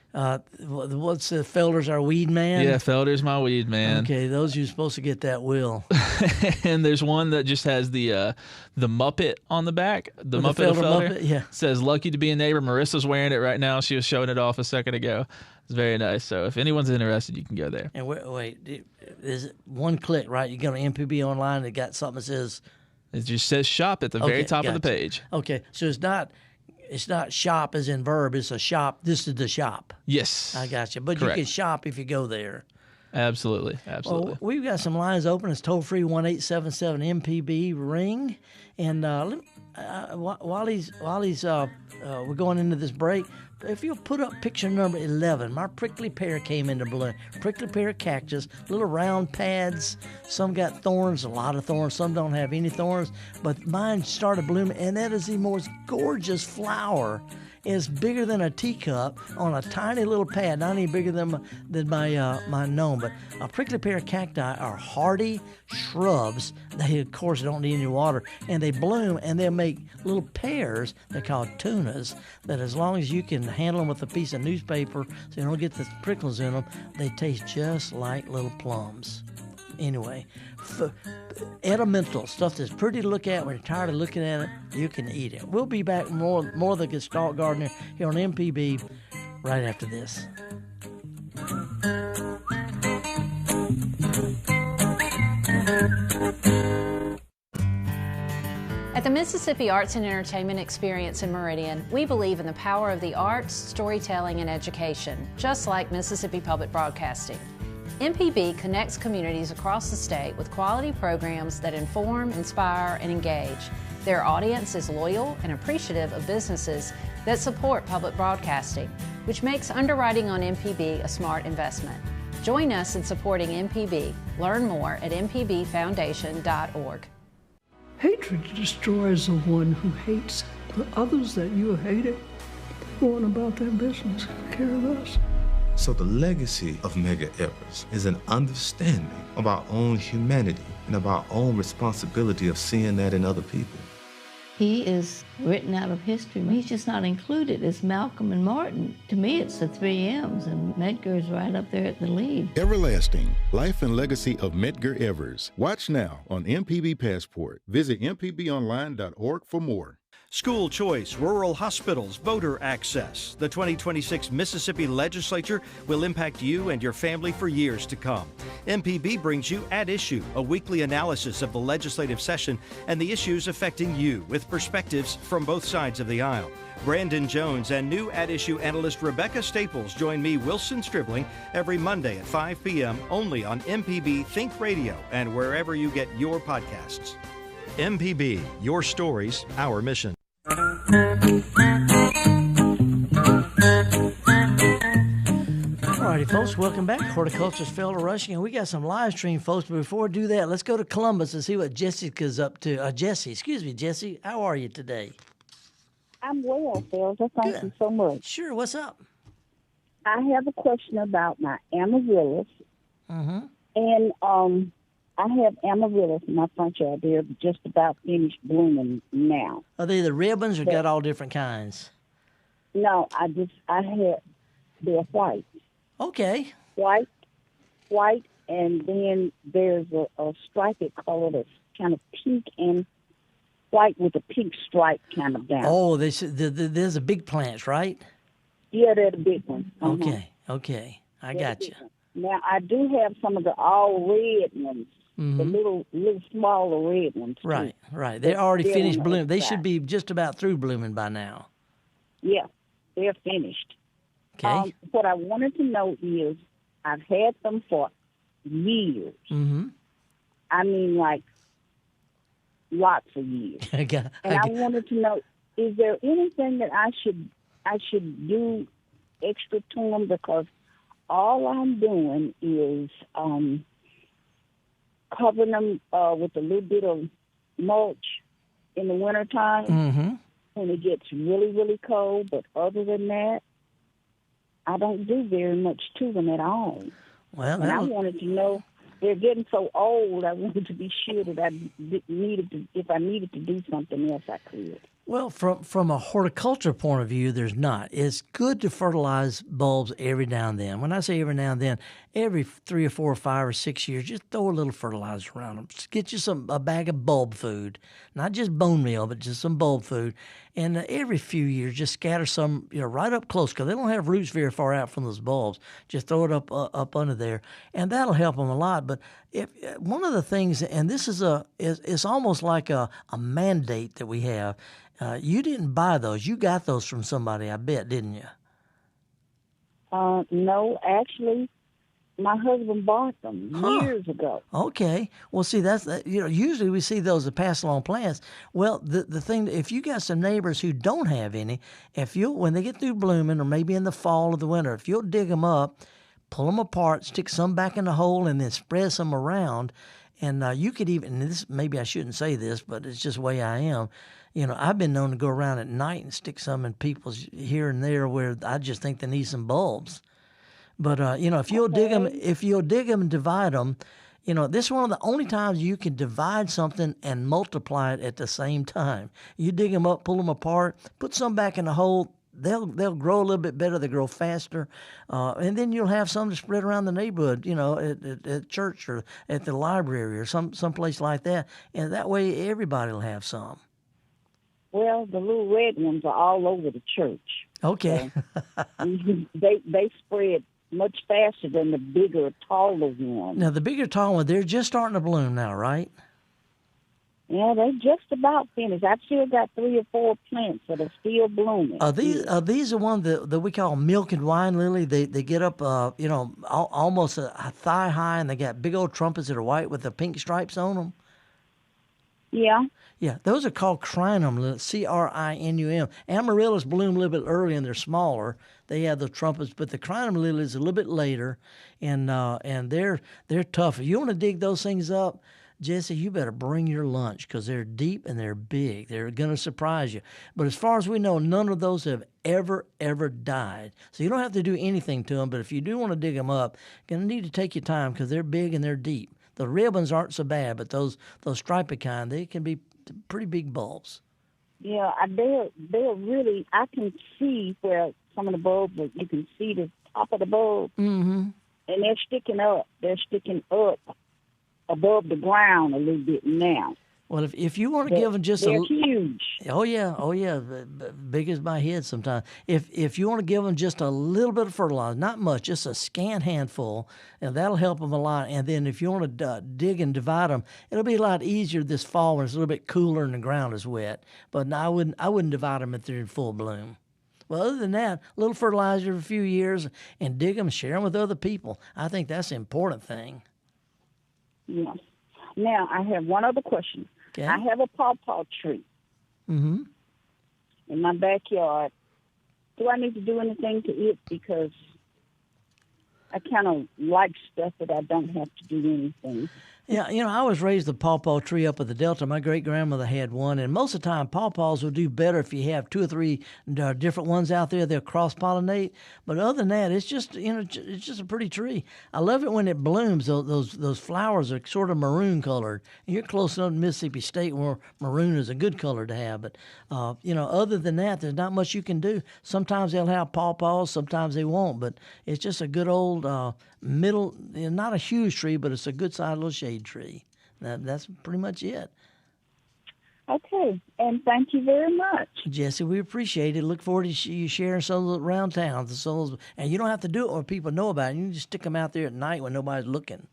what's Felder's our weed man? Yeah, Felder's my weed man. Okay, those you're supposed to get that will. And there's one that just has the Muppet on the back. The Muppet of Felder. Felder. Yeah. Says "Lucky to be a neighbor." Marissa's wearing it right now. She was showing it off a second ago. It's very nice. So if anyone's interested, you can go there. And wait, is it one click, right? You go to MPB Online, it got something that says... It just says shop at the very top of the page. Okay, so it's not shop as in verb, it's a shop. This is the shop. Yes. I got you. But Correct. You can shop if you go there. Absolutely. Well, we've got some lines open. It's toll-free 1-877-MPB ring. And while we're going into this break, if you'll put up picture number 11, my prickly pear came into bloom. Prickly pear cactus, little round pads. Some got thorns, a lot of thorns. Some don't have any thorns. But mine started blooming, and that is the most gorgeous flower. It's bigger than a teacup on a tiny little pad, not any bigger than my gnome. But prickly pear cacti are hardy shrubs. They, of course, don't need any water. And they bloom, and they'll make little pears, they're called tunas, that as long as you can handle them with a piece of newspaper so you don't get the prickles in them, they taste just like little plums. Anyway, edimental stuff that's pretty to look at. When you're tired of looking at it, you can eat it. We'll be back more of the Gestalt Gardener here on MPB right after this. At the Mississippi Arts and Entertainment Experience in Meridian, we believe in the power of the arts, storytelling, and education, just like Mississippi Public Broadcasting. MPB connects communities across the state with quality programs that inform, inspire, and engage. Their audience is loyal and appreciative of businesses that support public broadcasting, which makes underwriting on MPB a smart investment. Join us in supporting MPB. Learn more at mpbfoundation.org. Hatred destroys the one who hates. The others that you hated, go on about their business. Care of us. So the legacy of Medgar Evers is an understanding of our own humanity and of our own responsibility of seeing that in other people. He is written out of history. He's just not included as Malcolm and Martin. To me, it's the 3 M's, and Medgar is right up there at the lead. Everlasting, Life and Legacy of Medgar Evers. Watch now on MPB Passport. Visit mpbonline.org for more. School choice, rural hospitals, voter access. The 2026 Mississippi Legislature will impact you and your family for years to come. MPB brings you At Issue, a weekly analysis of the legislative session and the issues affecting you with perspectives from both sides of the aisle. Brandon Jones and new At Issue analyst Rebecca Staples join me, Wilson Stribling, every Monday at 5 p.m. only on MPB Think Radio and wherever you get your podcasts. MPB, your stories, our mission. Alrighty, folks, welcome back. Horticulturalist Felder Rushing, and we got some live stream, folks. But before we do that, let's go to Columbus and see what Jessica's up to. Jesse, how are you today? I'm well, Felder. Thank you so much. Sure, what's up? I have a question about my amaryllis. Mm-hmm. And I have amaryllis in my front yard. They're just about finished blooming now. Are they the ribbons or got all different kinds? No, they're white. Okay. White, and then there's a striped color that's kind of pink and white with a pink stripe kind of down. Oh, there's the big plants, right? Yeah, they're the big ones. Okay, I got you. Now, I do have some of the all red ones The little smaller red ones. Too. Right. They're already finished blooming. They outside. should be just about through blooming by now. Yeah, they're finished. Okay. What I wanted to know is, I've had them for years. Mm-hmm. I mean, like, lots of years. And I wanted to know, is there anything that I should do extra to them? Because all I'm doing is covering them with a little bit of mulch in the wintertime when it gets really, really cold. But other than that, I don't do very much to them at all. Well, and I wanted to know, they're getting so old, I wanted to be sure that if I needed to do something else, I could. Well, from a horticulture point of view, there's not. It's good to fertilize bulbs every now and then. When I say every now and then, every 3 or 4 or 5 or 6 years, just throw a little fertilizer around them. Just get you a bag of bulb food, not just bone meal, but just some bulb food. And every few years, just scatter some, right up close, because they don't have roots very far out from those bulbs. Just throw it up under there, and that'll help them a lot. But if one of the things, and this is it's almost like a mandate that we have. You didn't buy those. You got those from somebody, I bet, didn't you? No, actually, my husband bought them years ago. Okay. Well, see, usually we see those as pass along plants. Well, the thing, if you got some neighbors who don't have any, when they get through blooming, or maybe in the fall or the winter, if you'll dig them up, pull them apart, stick some back in the hole, and then spread some around. And you could even, and this, maybe I shouldn't say this, but it's just the way I am. I've been known to go around at night and stick some in people's here and there where I just think they need some bulbs. But if you'll dig them and divide them, this is one of the only times you can divide something and multiply it at the same time. You dig them up, pull them apart, put some back in the hole. They'll grow a little bit better. They grow faster, and then you'll have some to spread around the neighborhood. At church or at the library or some place like that, and that way everybody will have some. Well, the little red ones are all over the church. Okay. So, they spread much faster than the bigger, taller ones. Now the bigger, tall ones, they're just starting to bloom now, right? Yeah, they're just about finished. I've still got 3 or 4 plants that are still blooming. Are these the ones that we call milk and wine lily? They get up, almost a thigh high, and they got big old trumpets that are white with the pink stripes on them? Yeah. Yeah, those are called crinum, Crinum. Amaryllis bloom a little bit early, and they're smaller. They have the trumpets, but the crinum lily is a little bit later, and they're tough. If you want to dig those things up, Jesse, you better bring your lunch, because they're deep and they're big. They're going to surprise you. But as far as we know, none of those have ever died. So you don't have to do anything to them, but if you do want to dig them up, you're going to need to take your time, because they're big and they're deep. The ribbons aren't so bad, but those stripy kind, they can be pretty big bulbs. Yeah, they're really, I can see where some of the bulbs, you can see the top of the bulb, and they're sticking up. They're sticking up above the ground a little bit now. Well, if you want to give them just they're huge. Oh yeah, big as my head sometimes. If you want to give them just a little bit of fertilizer, not much, just a scant handful, and that'll help them a lot. And then if you want to dig and divide them, it'll be a lot easier this fall when it's a little bit cooler and the ground is wet. But I wouldn't divide them if they're in full bloom. Well, other than that, a little fertilizer for a few years and dig them, share them with other people. I think that's the important thing. Yeah. Now, I have one other question. Okay. I have a pawpaw tree in my backyard. Do I need to do anything to it? Because I kind of like stuff that I don't have to do anything. Yeah, I was raised a pawpaw tree up at the Delta. My great-grandmother had one, and most of the time pawpaws will do better if you have 2 or 3 different ones out there. They'll cross-pollinate. But other than that, it's just it's just a pretty tree. I love it when it blooms. Those flowers are sort of maroon colored. And you're close enough to Mississippi State where maroon is a good color to have. But other than that, there's not much you can do. Sometimes they'll have pawpaws, sometimes they won't. But it's just a good old middle, not a huge tree, but it's a good-sized little shade tree. That's pretty much it. Okay, and thank you very much. Jesse, we appreciate it. Look forward to you sharing some of those around town. And you don't have to do it when people know about it. You can just stick them out there at night when nobody's looking.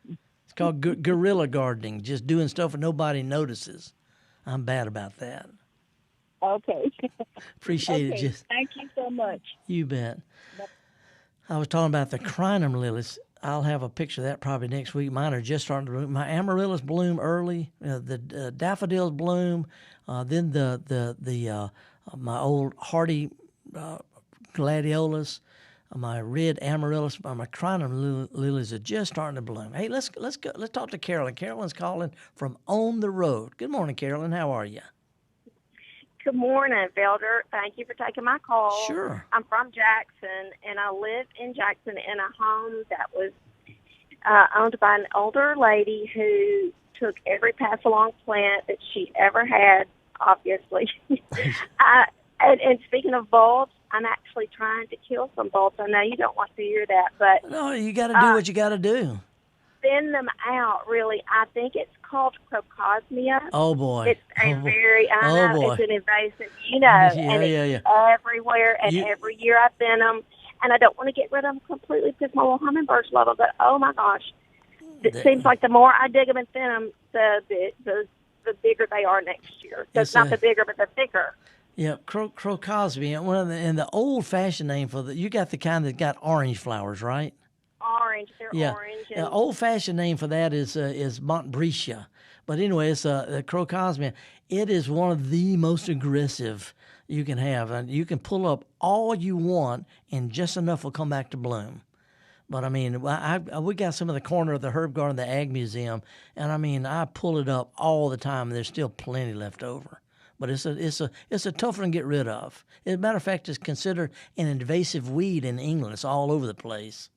It's called guerrilla gardening, just doing stuff and nobody notices. I'm bad about that. Okay. Appreciate okay. it. Just Thank you so much. You bet. I was talking about the crinum lilies. I'll have a picture of that probably next week. Mine are just starting to bloom. My amaryllis bloom early. The daffodils bloom. Then my old hardy gladiolus, my red amaryllis, my crinum lilies are just starting to bloom. Hey, let's go. Let's talk to Carolyn. Carolyn's calling from on the road. Good morning, Carolyn. How are you? Good morning, Felder. Thank you for taking my call. Sure. I'm from Jackson, and I live in Jackson in a home that was owned by an older lady who took every pass-along plant that she ever had, obviously. And speaking of bulbs, I'm actually trying to kill some bulbs. I know you don't want to hear that, but... No, you got to do what you got to do. Thin them out, really. I think it's called Procosmia. Oh, boy. It's a very, I know, boy. it's an invasive, and it's everywhere, and every year I thin them, and I don't want to get rid of them completely because my little hummingbirds love them, but oh my gosh, it seems like the more I dig them and thin them, the bigger they are next year. So it's not the bigger, but the thicker. Yeah, Crocosmia, and the old-fashioned name for you got the kind that got orange flowers, right? Orange, they're orange. The old-fashioned name for that is Montbretia. But anyway, it's Crocosmia. It is one of the most aggressive you can have. And you can pull up all you want, and just enough will come back to bloom. But, I mean, we got some of the corner of the herb garden, the Ag Museum, and, I mean, I pull it up all the time, and there's still plenty left over. But it's a tough one to get rid of. As a matter of fact, it's considered an invasive weed in England. It's all over the place.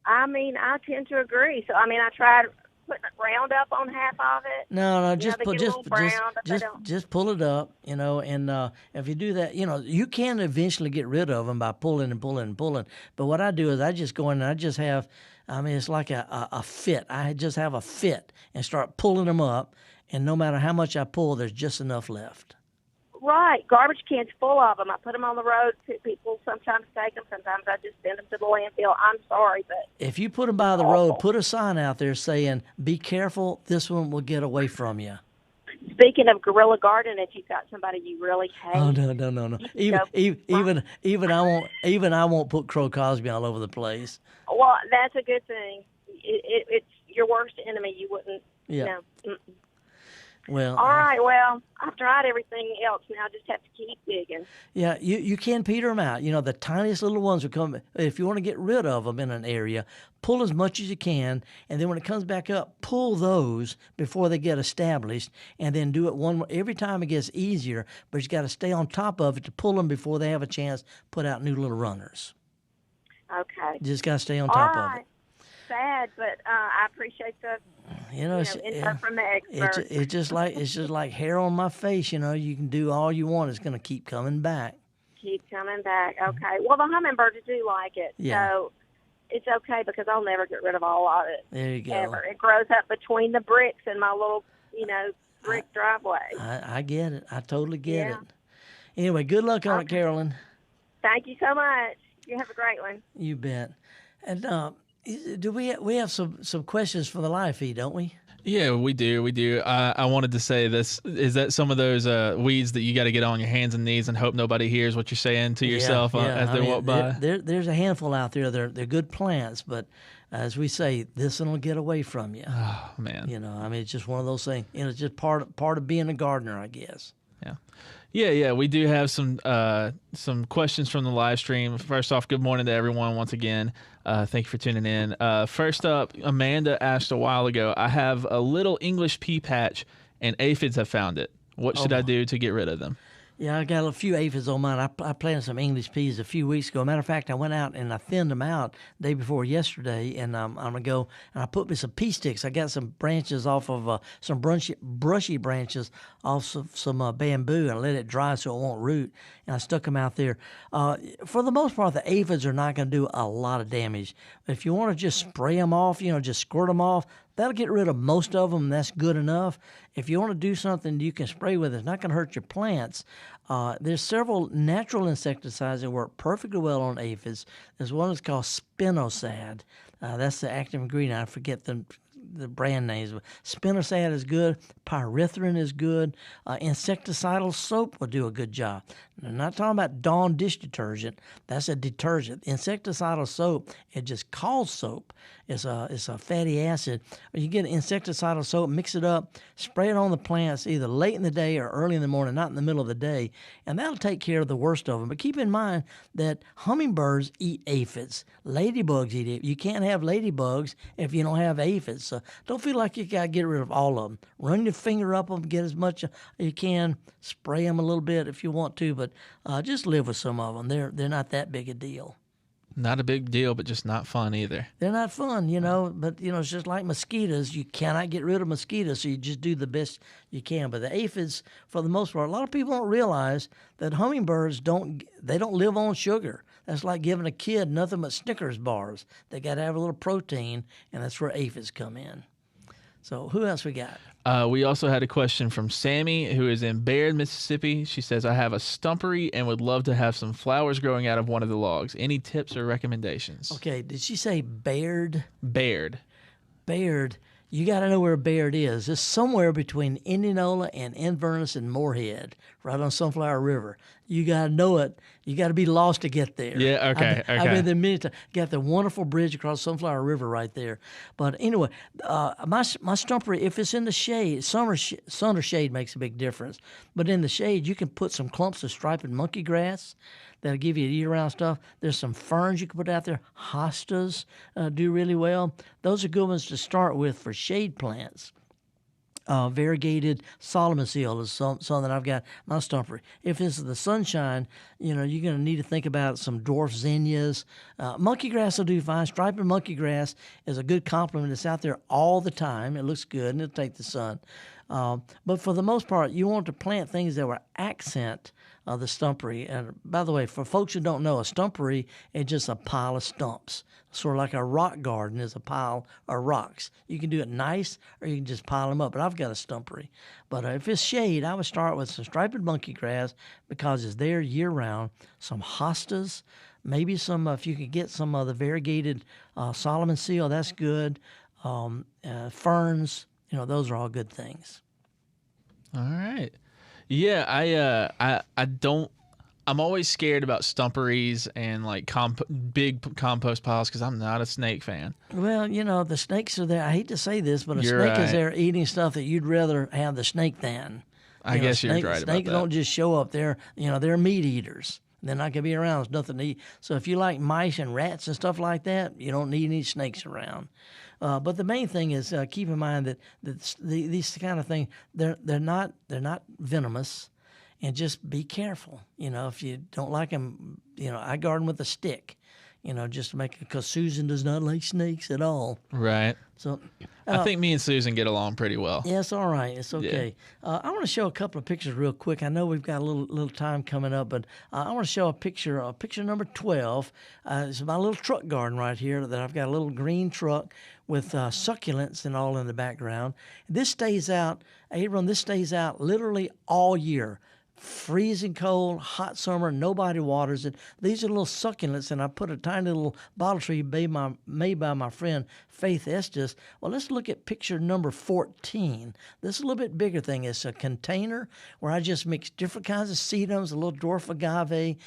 I mean, I tend to agree. So, I mean, I tried putting Roundup on half of it. No, just pull it up, and if you do that, you can eventually get rid of them by pulling and pulling and pulling. But what I do is I just go in and I just have, it's like a fit. I just have a fit and start pulling them up, and no matter how much I pull, there's just enough left. Right. Garbage cans full of them. I put them on the road. People sometimes take them. Sometimes I just send them to the landfill. I'm sorry, but... If you put them by the road, put a sign out there saying, be careful, this one will get away from you. Speaking of guerrilla gardening, if you've got somebody you really hate... Oh, no. Even I won't put Crocosmia all over the place. Well, that's a good thing. It's your worst enemy. You wouldn't... Yeah. No. Well, all right. Well, I've tried everything else. Now I just have to keep digging. Yeah, you can peter them out. The tiniest little ones will come. If you want to get rid of them in an area, pull as much as you can, and then when it comes back up, pull those before they get established, and then do it every time. It gets easier, but you got to stay on top of it to pull them before they have a chance to put out new little runners. Okay. You just got to stay on top of it. Sad, but I appreciate the info from the expert. It's just like hair on my face. You can do all you want. It's going to keep coming back. Keep coming back. Okay. Well, the hummingbirds do like it, so it's okay because I'll never get rid of all of it. There you go. Ever. It grows up between the bricks in my little, brick driveway. I get it. I totally get it. Anyway, good luck on it, Carolyn. Thank you so much. You have a great one. You bet. And do we have some questions for the live feed, don't we? Yeah, we do. I wanted to say this. Is that some of those weeds that you got to get on your hands and knees and hope nobody hears what you're saying to yourself as they walk by? There's a handful out there. They're good plants, but as we say, this one will get away from you. Oh, man. It's just one of those things. It's just part of being a gardener, I guess. Yeah. We do have some questions from the live stream. First off, good morning to everyone once again. Thank you for tuning in. First up, Amanda asked a while ago, I have a little English pea patch and aphids have found it. What should I do to get rid of them? Yeah, I got a few aphids on mine. I planted some English peas a few weeks ago. Matter of fact, I went out and I thinned them out the day before yesterday, and I'm going to go and I put me some pea sticks. I got some branches off of some brushy branches off of some bamboo, and I let it dry so it won't root, and I stuck them out there. For the most part, the aphids are not going to do a lot of damage. But if you want to just spray them off, just squirt them off, that'll get rid of most of them, and that's good enough. If you want to do something you can spray with, it's not going to hurt your plants. There's several natural insecticides that work perfectly well on aphids. There's one that's called spinosad. That's the active ingredient. I forget the the brand names. Spinosad is good. Pyrethrin is good. Insecticidal soap will do a good job. I'm not talking about Dawn dish detergent. That's a detergent. Insecticidal soap, it just called soap. It's a fatty acid. You get insecticidal soap, mix it up, spray it on the plants either late in the day or early in the morning, not in the middle of the day, and that'll take care of the worst of them. But keep in mind that hummingbirds eat aphids. Ladybugs eat it. You can't have ladybugs if you don't have aphids. So don't feel like you got to get rid of all of them. Run your finger up them, get as much as you can, spray them a little bit if you want to, but just live with some of them. They're not that big a deal. Not a big deal, but just not fun either. They're not fun, but, it's just like mosquitoes. You cannot get rid of mosquitoes, so you just do the best you can. But the aphids, for the most part, a lot of people don't realize that hummingbirds don't live on sugar. That's like giving a kid nothing but Snickers bars. They got to have a little protein, and that's where aphids come in. So who else we got? We also had a question from Sammy, who is in Baird, Mississippi. She says, I have a stumpery and would love to have some flowers growing out of one of the logs. Any tips or recommendations? Okay, did she say Baird? Baird. Baird. You got to know where Baird is. It's somewhere between Indianola and Inverness and Moorhead, right on Sunflower River. You got to know it. You got to be lost to get there. Yeah, okay, I've been there many times. Got the wonderful bridge across Sunflower River right there. But anyway, my stumpery, if it's in the shade, sun or shade makes a big difference. But in the shade, you can put some clumps of striped monkey grass. That'll give you year-round stuff. There's some ferns you can put out there. Hostas do really well. Those are good ones to start with for shade plants. Variegated Solomon seal is something that I've got my stumpery. If it's the sunshine, you're going to need to think about some dwarf zinnias. Monkey grass will do fine. Striped monkey grass is a good complement. It's out there all the time. It looks good, and it'll take the sun. But for the most part, you want to plant things that will accent the stumpery. And by the way, for folks who don't know, a stumpery is just a pile of stumps. Sort of like a rock garden is a pile of rocks. You can do it nice, or you can just pile them up. But I've got a stumpery. But if it's shade, I would start with some striped monkey grass because it's there year-round. Some hostas, maybe some, if you could get some of the variegated Solomon seal, that's good. Ferns, those are all good things. All right. Yeah, I'm always scared about stumperies and like big compost piles because I'm not a snake fan. Well, the snakes are there. I hate to say this, but snake right. is there eating stuff that you'd rather have the snake than. I guess you're right about that. Snakes don't just show up there. They're meat eaters. They're not going to be around. There's nothing to eat. So if you like mice and rats and stuff like that, you don't need any snakes around. But the main thing is keep in mind that these kind of things, they're not venomous, and just be careful. If you don't like them, I garden with a stick, just to make it, because Susan does not like snakes at all. Right. So I think me and Susan get along pretty well. Yeah, it's all right. It's okay. Yeah. I want to show a couple of pictures real quick. I know we've got a little time coming up, but I want to show a picture number 12. It's my little truck garden right here that I've got a little green truck with succulents and all in the background. This stays out, Abram, literally all year. Freezing cold, hot summer, nobody waters it. These are little succulents, and I put a tiny little bottle tree made by my friend Faith Estes. Well, let's look at picture number 14. This is a little bit bigger thing. It's a container where I just mix different kinds of sedums, a little dwarf agave,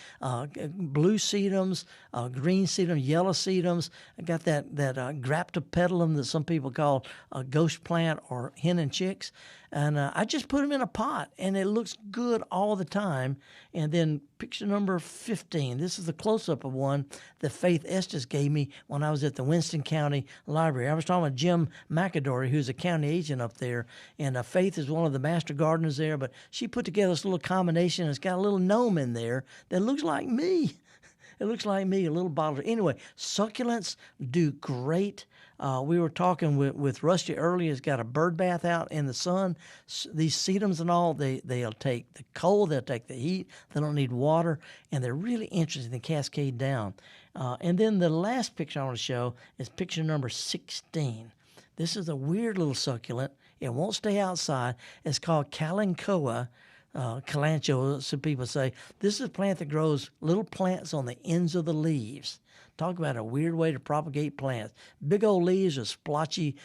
blue sedums, green sedum, yellow sedums. I got that graptopetalum that some people call a ghost plant or hen and chicks. And I just put them in a pot, and it looks good all the time. And then picture number 15. This is the close-up of one that Faith Estes gave me when I was at the Winston County Library. I was talking with Jim McAdory, who's a county agent up there, and Faith is one of the master gardeners there. But she put together this little combination, and it's got a little gnome in there that looks like me. It looks like me, a little bottle. Anyway, succulents do great. We were talking with Rusty earlier. He's got a bird bath out in the sun. These sedums and all, they'll take the cold, they'll take the heat. They don't need water, and they're really interesting. They cascade down. And then the last picture I want to show is picture number 16. This is a weird little succulent. It won't stay outside. It's called Kalanchoa Calancho, some people say, this is a plant that grows little plants on the ends of the leaves. Talk about a weird way to propagate plants. Big old leaves with splotchy,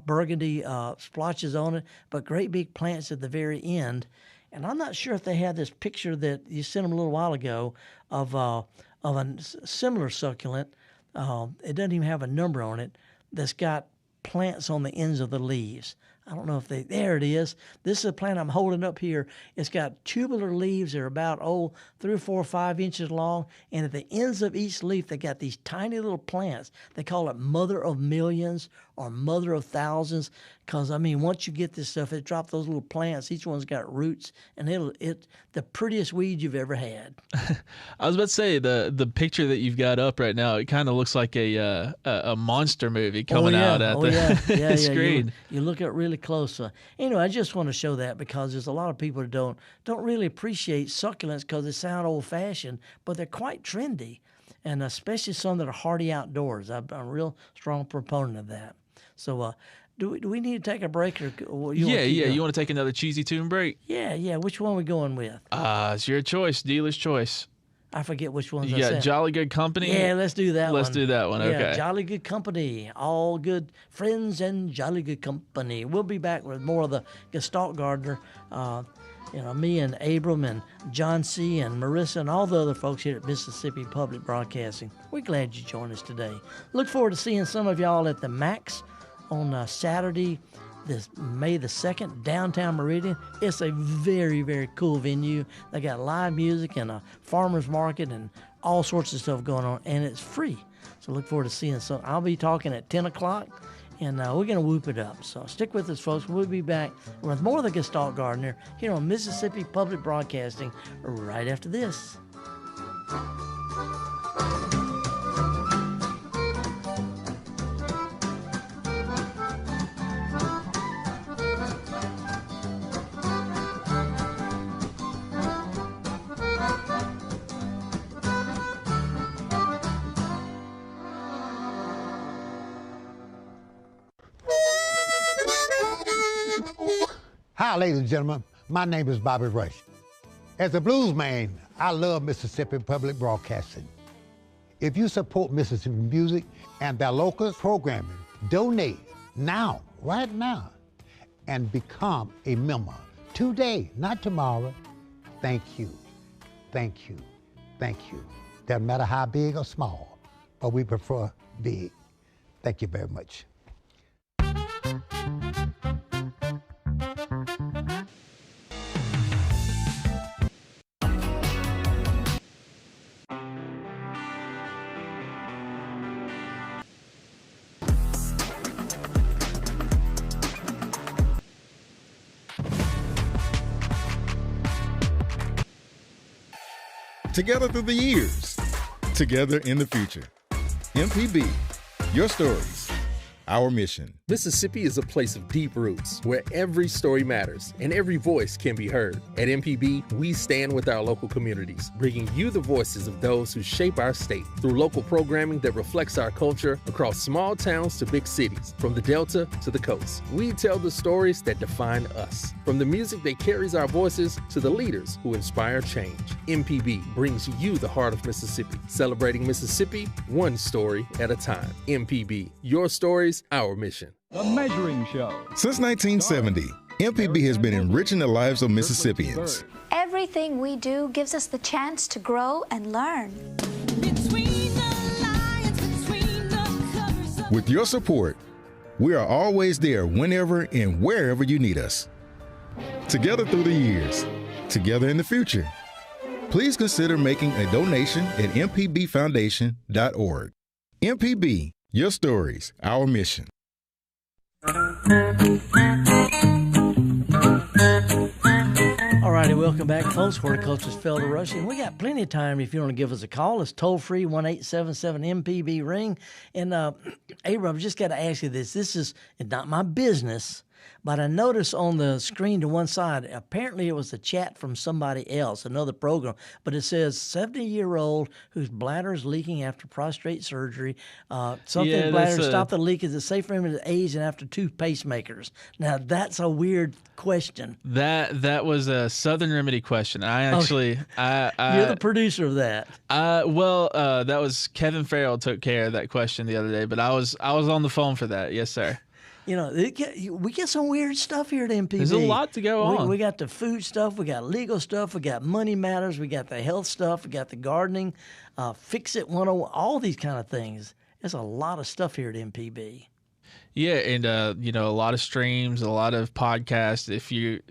burgundy splotches on it, but great big plants at the very end. And I'm not sure if they have this picture that you sent them a little while ago of a similar succulent. It doesn't even have a number on it, that's got plants on the ends of the leaves. I don't know if there it is. This is a plant I'm holding up here. It's got tubular leaves that are about, 3 or 4 or 5 inches long. And at the ends of each leaf, they got these tiny little plants. They call it mother of millions or mother of thousands. Because, once you get this stuff, it drops those little plants. Each one's got roots. And it's the prettiest weed you've ever had. I was about to say, the picture that you've got up right now, it kind of looks like a monster movie coming out at the screen. You look at really close. Anyway, I just want to show that because there's a lot of people that don't really appreciate succulents because they sound old-fashioned, but they're quite trendy, and especially some that are hardy outdoors. I'm a real strong proponent of that. So do we need to take a break? Or you want to take another cheesy tune break? Yeah. Which one are we going with? It's your choice, dealer's choice. I forget which ones You I got said. Jolly Good Company? Yeah, let's do that one. Let's do that one, okay. Yeah, Jolly Good Company. All good friends and Jolly Good Company. We'll be back with more of the Gestalt Gardener. Me and Abram and John C. and Marissa and all the other folks here at Mississippi Public Broadcasting. We're glad you joined us today. Look forward to seeing some of y'all at the Max on Saturday, this May the 2nd, downtown Meridian. It's a very, very cool venue. They got live music and a farmer's market and all sorts of stuff going on, and it's free. So look forward to seeing some. I'll be talking at 10 o'clock, and we're going to whoop it up. So stick with us, folks. We'll be back with more of the Gestalt Gardener here on Mississippi Public Broadcasting right after this. Hi, ladies and gentlemen. My name is Bobby Rush. As a blues man, I love Mississippi Public Broadcasting. If you support Mississippi music and their local programming, donate now, right now, and become a member today, not tomorrow. Thank you, thank you, thank you. Doesn't matter how big or small, but we prefer big. Thank you very much. Together through the years, together in the future. MPB, your stories, our mission. Mississippi is a place of deep roots where every story matters and every voice can be heard. At MPB, we stand with our local communities, bringing you the voices of those who shape our state through local programming that reflects our culture across small towns to big cities, from the Delta to the coast. We tell the stories that define us, from the music that carries our voices to the leaders who inspire change. MPB brings you the heart of Mississippi, celebrating Mississippi one story at a time. MPB, your stories, our mission. The Measuring Show. Since 1970, MPB has been enriching the lives of Mississippians. Everything we do gives us the chance to grow and learn. With your support, we are always there whenever and wherever you need us. Together through the years, together in the future. Please consider making a donation at mpbfoundation.org. MPB, your stories, our mission. All righty, welcome back, folks. Horticulturalist Felder Rushing. We got plenty of time if you want to give us a call. It's toll-free, 1-877-MPB-RING. And, Abram, I've just got to ask you this. This is not my business, But I noticed on the screen to one side, apparently it was a chat from somebody else, another program, but it says 70-year-old whose bladder is leaking after prostate surgery. Something bladder stop the leak. Is it safe for him to age and after 2 pacemakers? Now, that's a weird question. That was a Southern Remedy question. I actually... You're the producer of that. That was Kevin Farrell took care of that question the other day, but I was on the phone for that. Yes, sir. You know, we get some weird stuff here at MPB. There's a lot to go on. We got the food stuff, we got legal stuff, we got money matters, we got the health stuff, we got the gardening, Fix It 101, all these kind of things. There's a lot of stuff here at MPB. Yeah, and a lot of streams, a lot of podcasts. If you're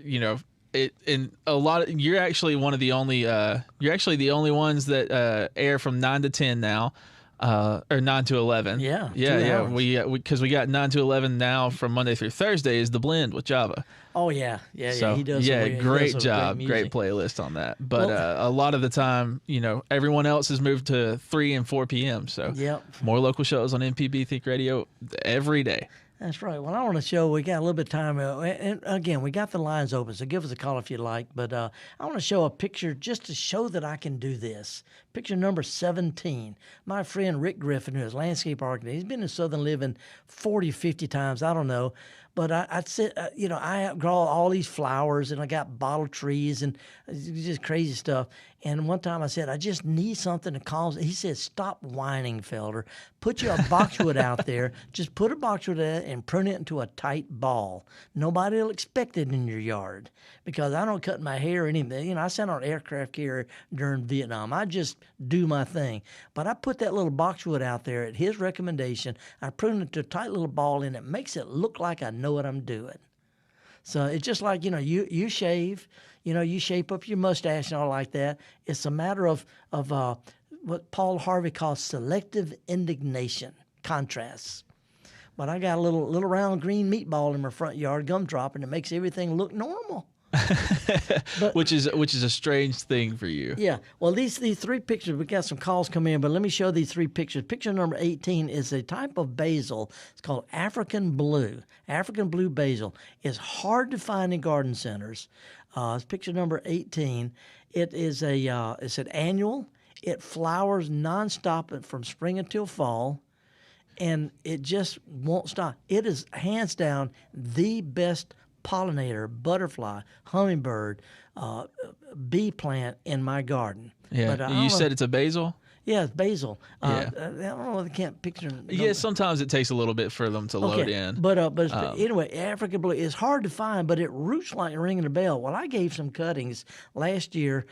actually one of the only you're actually the only ones that air from 9 to 10 now. Or 9 to 11. Yeah. Because we got 9 to 11 now from Monday through Thursday is the blend with Java. Oh yeah. So, he does. Great job, great playlist on that. But a lot of the time, everyone else has moved to 3 and 4 p.m. So more local shows on MPB Think Radio every day. That's right. Well, I want to show we got a little bit of time. And again, we got the lines open, so give us a call if you like. But I want to show a picture just to show that I can do this. Picture number 17. My friend Rick Griffin, who is a landscape architect, he's been in Southern Living 40, 50 times. I don't know. But I'd sit, I grow all these flowers, and I got bottle trees and just crazy stuff. And one time I said, I just need something to calm. He said, stop whining, Felder. Put your boxwood out there. Just put a boxwood out and prune it into a tight ball. Nobody will expect it in your yard because I don't cut my hair or anything. I sat on an aircraft carrier during Vietnam. I just do my thing. But I put that little boxwood out there at his recommendation. I prune it to a tight little ball, and it makes it look like I know what I'm doing. So it's just like, you shave, you shape up your mustache and all like that. It's a matter of what Paul Harvey calls selective indignation, contrasts. But I got a little round green meatball in my front yard, gumdrop, and it makes everything look normal. But, which is a strange thing for you. Yeah. Well, these 3 pictures, we got some calls coming in, but let me show these 3 pictures. Picture number 18 is a type of basil. It's called African blue. African blue basil is hard to find in garden centers. It's picture number 18. It is it's an annual. It flowers nonstop from spring until fall, and it just won't stop. It is hands down the best pollinator, butterfly, hummingbird, bee plant in my garden. Yeah, but, you said it's a basil? Yeah, it's basil. Yeah. I don't know if I can't picture. Yeah, sometimes it takes a little bit for them to load in. But anyway, African blue is hard to find, but it roots like ringing a bell. Well, I gave some cuttings last year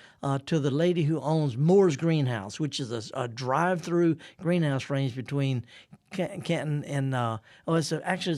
to the lady who owns Moore's Greenhouse, which is a drive-through greenhouse range between Canton and it's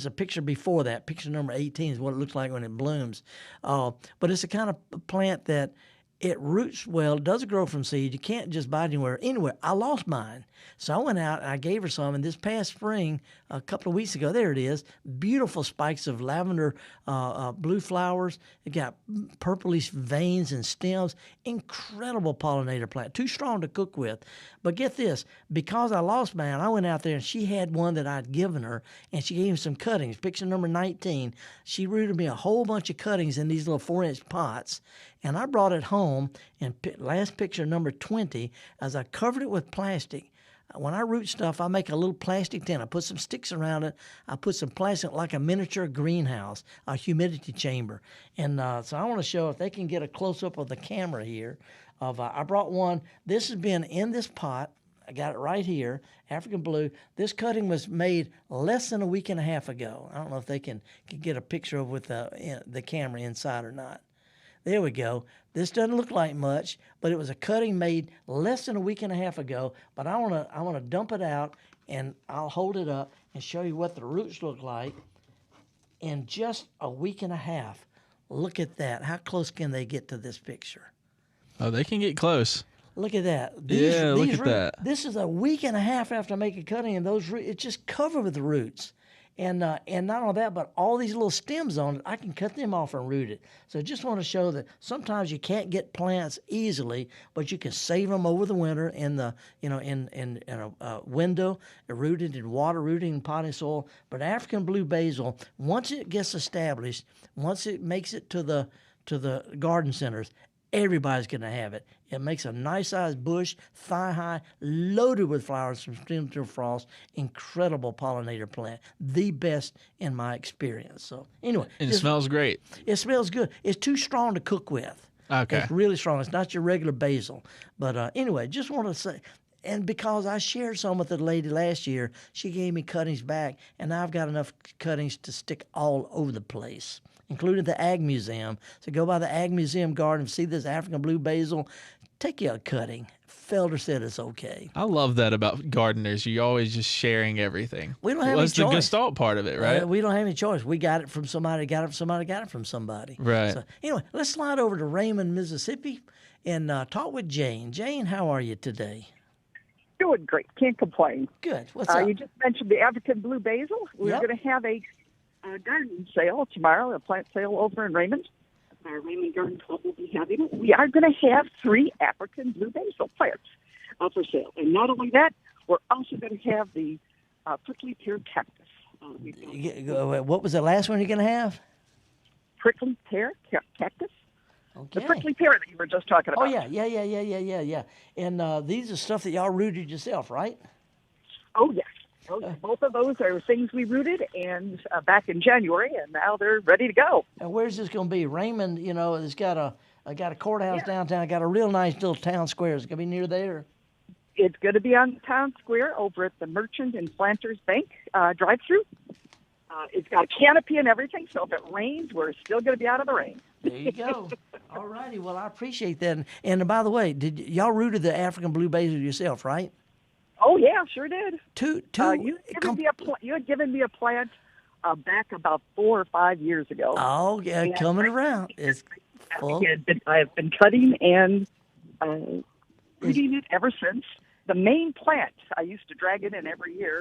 a picture before that. Picture number 18 is what it looks like when it blooms. But it's a kind of plant that it roots well. It doesn't grow from seed. You can't just buy it anywhere. I lost mine. So I went out and I gave her some. And this past spring, a couple of weeks ago, there it is, beautiful spikes of lavender blue flowers. It got purplish veins and stems. Incredible pollinator plant. Too strong to cook with. But get this, because I lost mine, I went out there and she had one that I'd given her, and she gave me some cuttings. Picture number 19. She rooted me a whole bunch of cuttings in these little 4-inch pots. And I brought it home, and last picture, number 20, as I covered it with plastic. When I root stuff, I make a little plastic tent. I put some sticks around it. I put some plastic, like a miniature greenhouse, a humidity chamber. And so I want to show if they can get a close-up of the camera here. I brought one. This has been in this pot. I got it right here, African blue. This cutting was made less than a week and a half ago. I don't know if they can get a picture of with the camera inside or not. There we go. This doesn't look like much, but it was a cutting made less than a week and a half ago. But I want to dump it out, and I'll hold it up and show you what the roots look like in just a week and a half. Look at that. How close can they get to this picture? Oh, they can get close. Look at that. Look at that. This is a week and a half after I make a cutting, and those roots, it's just covered with roots. And not only that, but all these little stems on it, I can cut them off and root it. So I just want to show that sometimes you can't get plants easily, but you can save them over the winter in the in a window, rooted in water, rooted in potting soil. But African blue basil, once it gets established, once it makes it to the garden centers, everybody's going to have it. It makes a nice-sized bush, thigh-high, loaded with flowers from stem to frost. Incredible pollinator plant. The best in my experience. So anyway. And it smells great. It smells good. It's too strong to cook with. Okay. It's really strong. It's not your regular basil. But anyway, just want to say, and because I shared some with the lady last year, she gave me cuttings back, and now I've got enough cuttings to stick all over the place, including the Ag Museum. So go by the Ag Museum garden, see this African blue basil, take you a cutting. Felder said it's okay. I love that about gardeners. You're always just sharing everything. We don't have any That's the choice. Gestalt part of it, right? We don't have any choice. We got it from somebody, got it from somebody, got it from somebody. Right. So anyway, let's slide over to Raymond, Mississippi, and talk with Jane. Jane, how are you today? Doing great. Can't complain. Good. What's up? You just mentioned the African blue basil. We're going to have a garden sale tomorrow, a plant sale over in Raymond. Our Raymond Garden Club will be having it. We are going to have 3 African blue basil plants for sale. And not only that, we're also going to have the prickly pear cactus. What was the last one you're going to have? Prickly pear cactus. Okay. The prickly pear that you were just talking about. Oh, yeah. And these are stuff that y'all rooted yourself, right? Oh, yes. Both of those are things we rooted and back in January, and now they're ready to go. And where's this going to be? Raymond, it's got a courthouse downtown. Got a real nice little town square. Is it going to be near there? It's going to be on the town square over at the Merchant and Planters Bank drive-through. It's got a canopy and everything, so if it rains, we're still going to be out of the rain. There you go. All righty. Well, I appreciate that. And by the way, did y'all rooted the African blue basil yourself, right? Oh, yeah, sure did. You had given me a plant back about 4 or 5 years ago. Oh, yeah, and coming around. It's full. I have been cutting and rooting it ever since. The main plant, I used to drag it in every year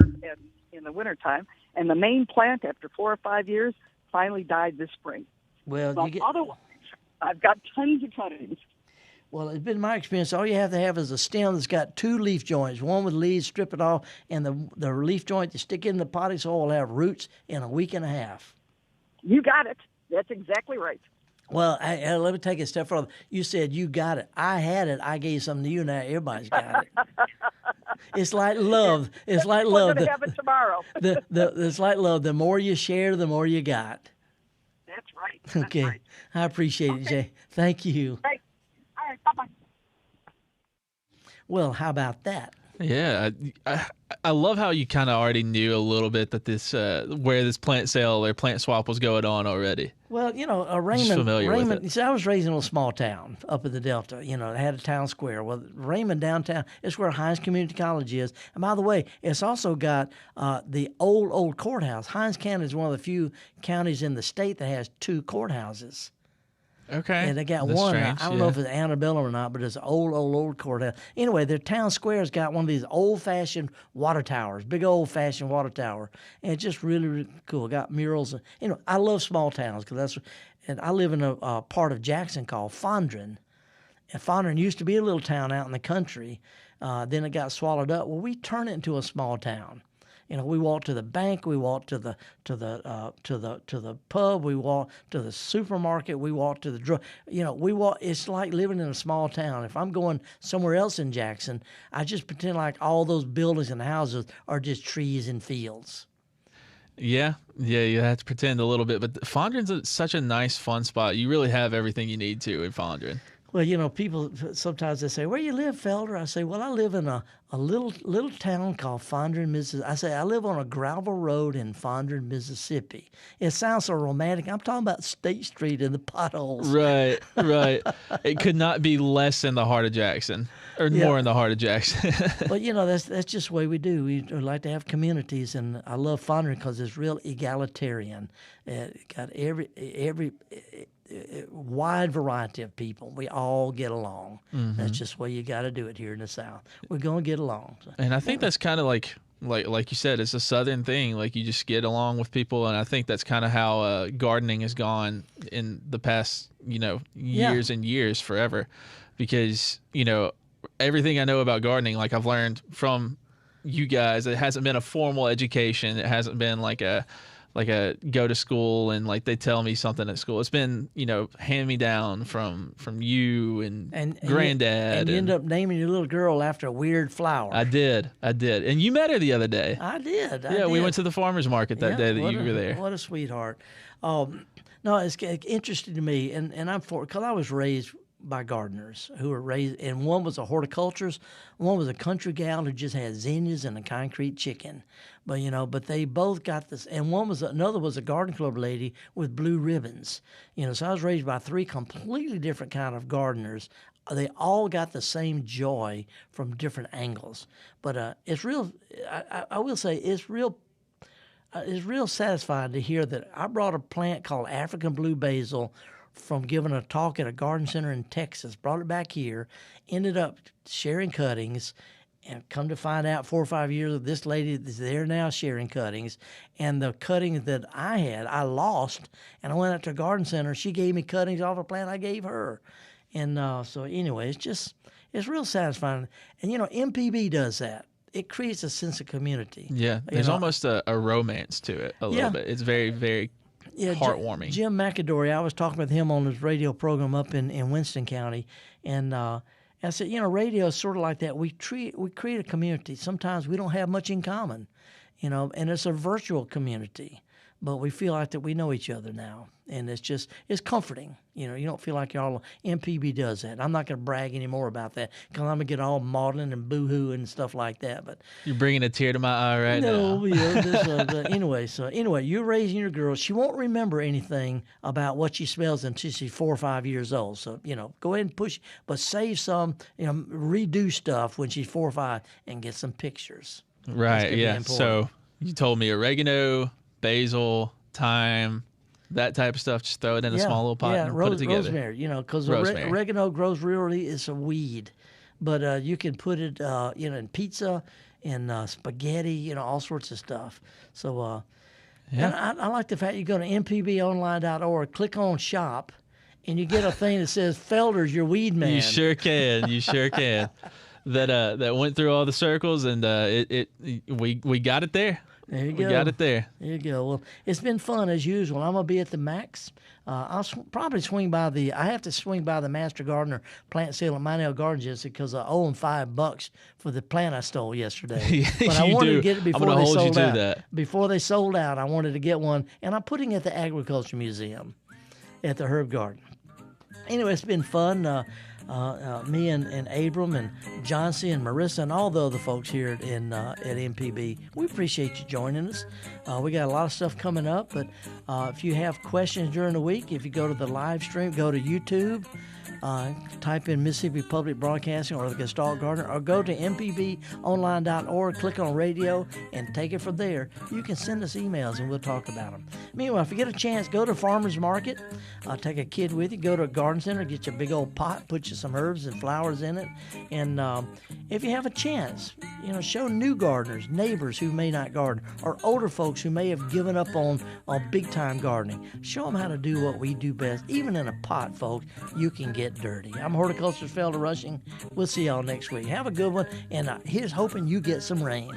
in the wintertime, and the main plant, after 4 or 5 years, finally died this spring. Well, otherwise, I've got tons of cuttings. Well, it's been my experience. All you have to have is a stem that's got 2 leaf joints, one with leaves, strip it off, and the leaf joint you stick in the potting soil will have roots in a week and a half. You got it. That's exactly right. Well, let me take it a step further. You said you got it. I had it. I gave something to you. Now everybody's got it. It's like love. It's like love. We're going to have it tomorrow. It's like love. The more you share, the more you got. That's right. That's okay. Right. I appreciate it, Jay. Thank you. Right. All right. Bye-bye. Well, how about that? Yeah, I love how you kind of already knew a little bit that this where this plant sale or plant swap was going on already. Well, Raymond. See, I was raised in a small town up in the Delta. It had a town square. Well, Raymond downtown is where Hines Community College is. And by the way, it's also got the old courthouse. Hines County is one of the few counties in the state that has 2 courthouses. Okay. And they got That's one. strange, I don't know if it's antebellum or not, but it's an old courthouse. Anyway, their town square's got one of these old-fashioned water towers, big old-fashioned water tower, and it's just really, really cool. Got murals. I love small towns and I live in a part of Jackson called Fondren. And Fondren used to be a little town out in the country. Then it got swallowed up. Well, we turned it into a small town. We walk to the bank, we walk to the pub, we walk to the supermarket, we walk to the drug. We walk. It's like living in a small town. If I'm going somewhere else in Jackson, I just pretend like all those buildings and houses are just trees and fields. Yeah, you have to pretend a little bit. But Fondren's such a nice, fun spot. You really have everything you need to in Fondren. Well, people sometimes they say, "Where you live, Felder?" I say, "Well, I live in a little town called Fondren, Mississippi." I say, "I live on a gravel road in Fondren, Mississippi." It sounds so romantic. I'm talking about State Street and the potholes. Right. It could not be less in the heart of Jackson, or more in the heart of Jackson. But that's just the way we do. We like to have communities, and I love Fondren because it's real egalitarian. It got every wide variety of people. We all get along. Mm-hmm. That's just the way you got to do it here in the South. We're going to get along. So. And I think that's kind of like like you said, it's a Southern thing. Like, you just get along with people, and I think that's kind of how gardening has gone in the past, years and years, forever. Because, everything I know about gardening, like, I've learned from you guys. It hasn't been a formal education. It hasn't been like a go to school and like they tell me something at school. It's been, hand me down from you and granddad. And you end up naming your little girl after a weird flower. I did. And you met her the other day. I did. We went to the farmer's market that day that you were there. What a sweetheart. No, it's interesting to me, and because I was raised by gardeners who were raised, and one was a horticulturist, one was a country gal who just had zinnias and a concrete chicken. But they both got this, and another was a garden club lady with blue ribbons. So I was raised by three completely different kind of gardeners. They all got the same joy from different angles. But it's real. I will say it's real. It's real satisfying to hear that I brought a plant called African blue basil from giving a talk at a garden center in Texas, brought it back here, ended up sharing cuttings, and come to find out 4 or 5 years of this lady is there now sharing cuttings. And the cuttings that I had, I lost, and I went out to a garden center. She gave me cuttings off a plant I gave her. And so anyway, it's real satisfying. And, MPB does that. It creates a sense of community. Yeah, there's almost a romance to it a little bit. It's very, very heartwarming. Jim McAdory, I was talking with him on his radio program up in Winston County, and I said, radio is sort of like that. We create a community. Sometimes we don't have much in common, and it's a virtual community, but we feel like that we know each other now, and it's comforting. You don't feel like you're all. MPB does that. I'm not going to brag anymore about that because I'm going to get all maudlin and boo-hoo and stuff like that. But you're bringing a tear to my eye right now. Anyway, you're raising your girl. She won't remember anything about what she smells until she's 4 or 5 years old. So, go ahead and push, but save some, redo stuff when she's 4 or 5 and get some pictures. Right, yeah. So you told me oregano, basil, thyme, that type of stuff. Just throw it in a small little pot and put it together. Rosemary, because oregano grows really, it's a weed. But you can put it, in pizza, in spaghetti, all sorts of stuff. So, and I like the fact you go to mpbonline.org, click on shop, and you get a thing that says Felder's your weed man. You sure can. That went through all the circles, and we got it there. There you go. We got it there. There you go. Well, it's been fun as usual. I'm going to be at the Max. I'll probably swing by I have to swing by the Master Gardener plant sale at Minell Garden Agency because I owe them $5 for the plant I stole yesterday. But I wanted to get it before they sold out. Before they sold out, I wanted to get one, and I'm putting it at the Agriculture Museum at the Herb Garden. Anyway, it's been fun. Me and Abram and Johnsy and Marissa and all the other folks here at MPB, we appreciate you joining us. We got a lot of stuff coming up, but if you have questions during the week, if you go to the live stream, go to YouTube, type in Mississippi Public Broadcasting or the Gestalt Gardener, or go to mpbonline.org, click on radio, and take it from there. You can send us emails, and we'll talk about them. Meanwhile, if you get a chance, go to farmer's market, take a kid with you, go to a garden center, get you a big old pot, put you some herbs and flowers in it, and if you have a chance, show new gardeners, neighbors who may not garden, or older folks who may have given up on big-time gardening. Show them how to do what we do best. Even in a pot, folks, you can get dirty. I'm horticulturalist Felder Rushing. We'll see y'all next week. Have a good one, and here's hoping you get some rain.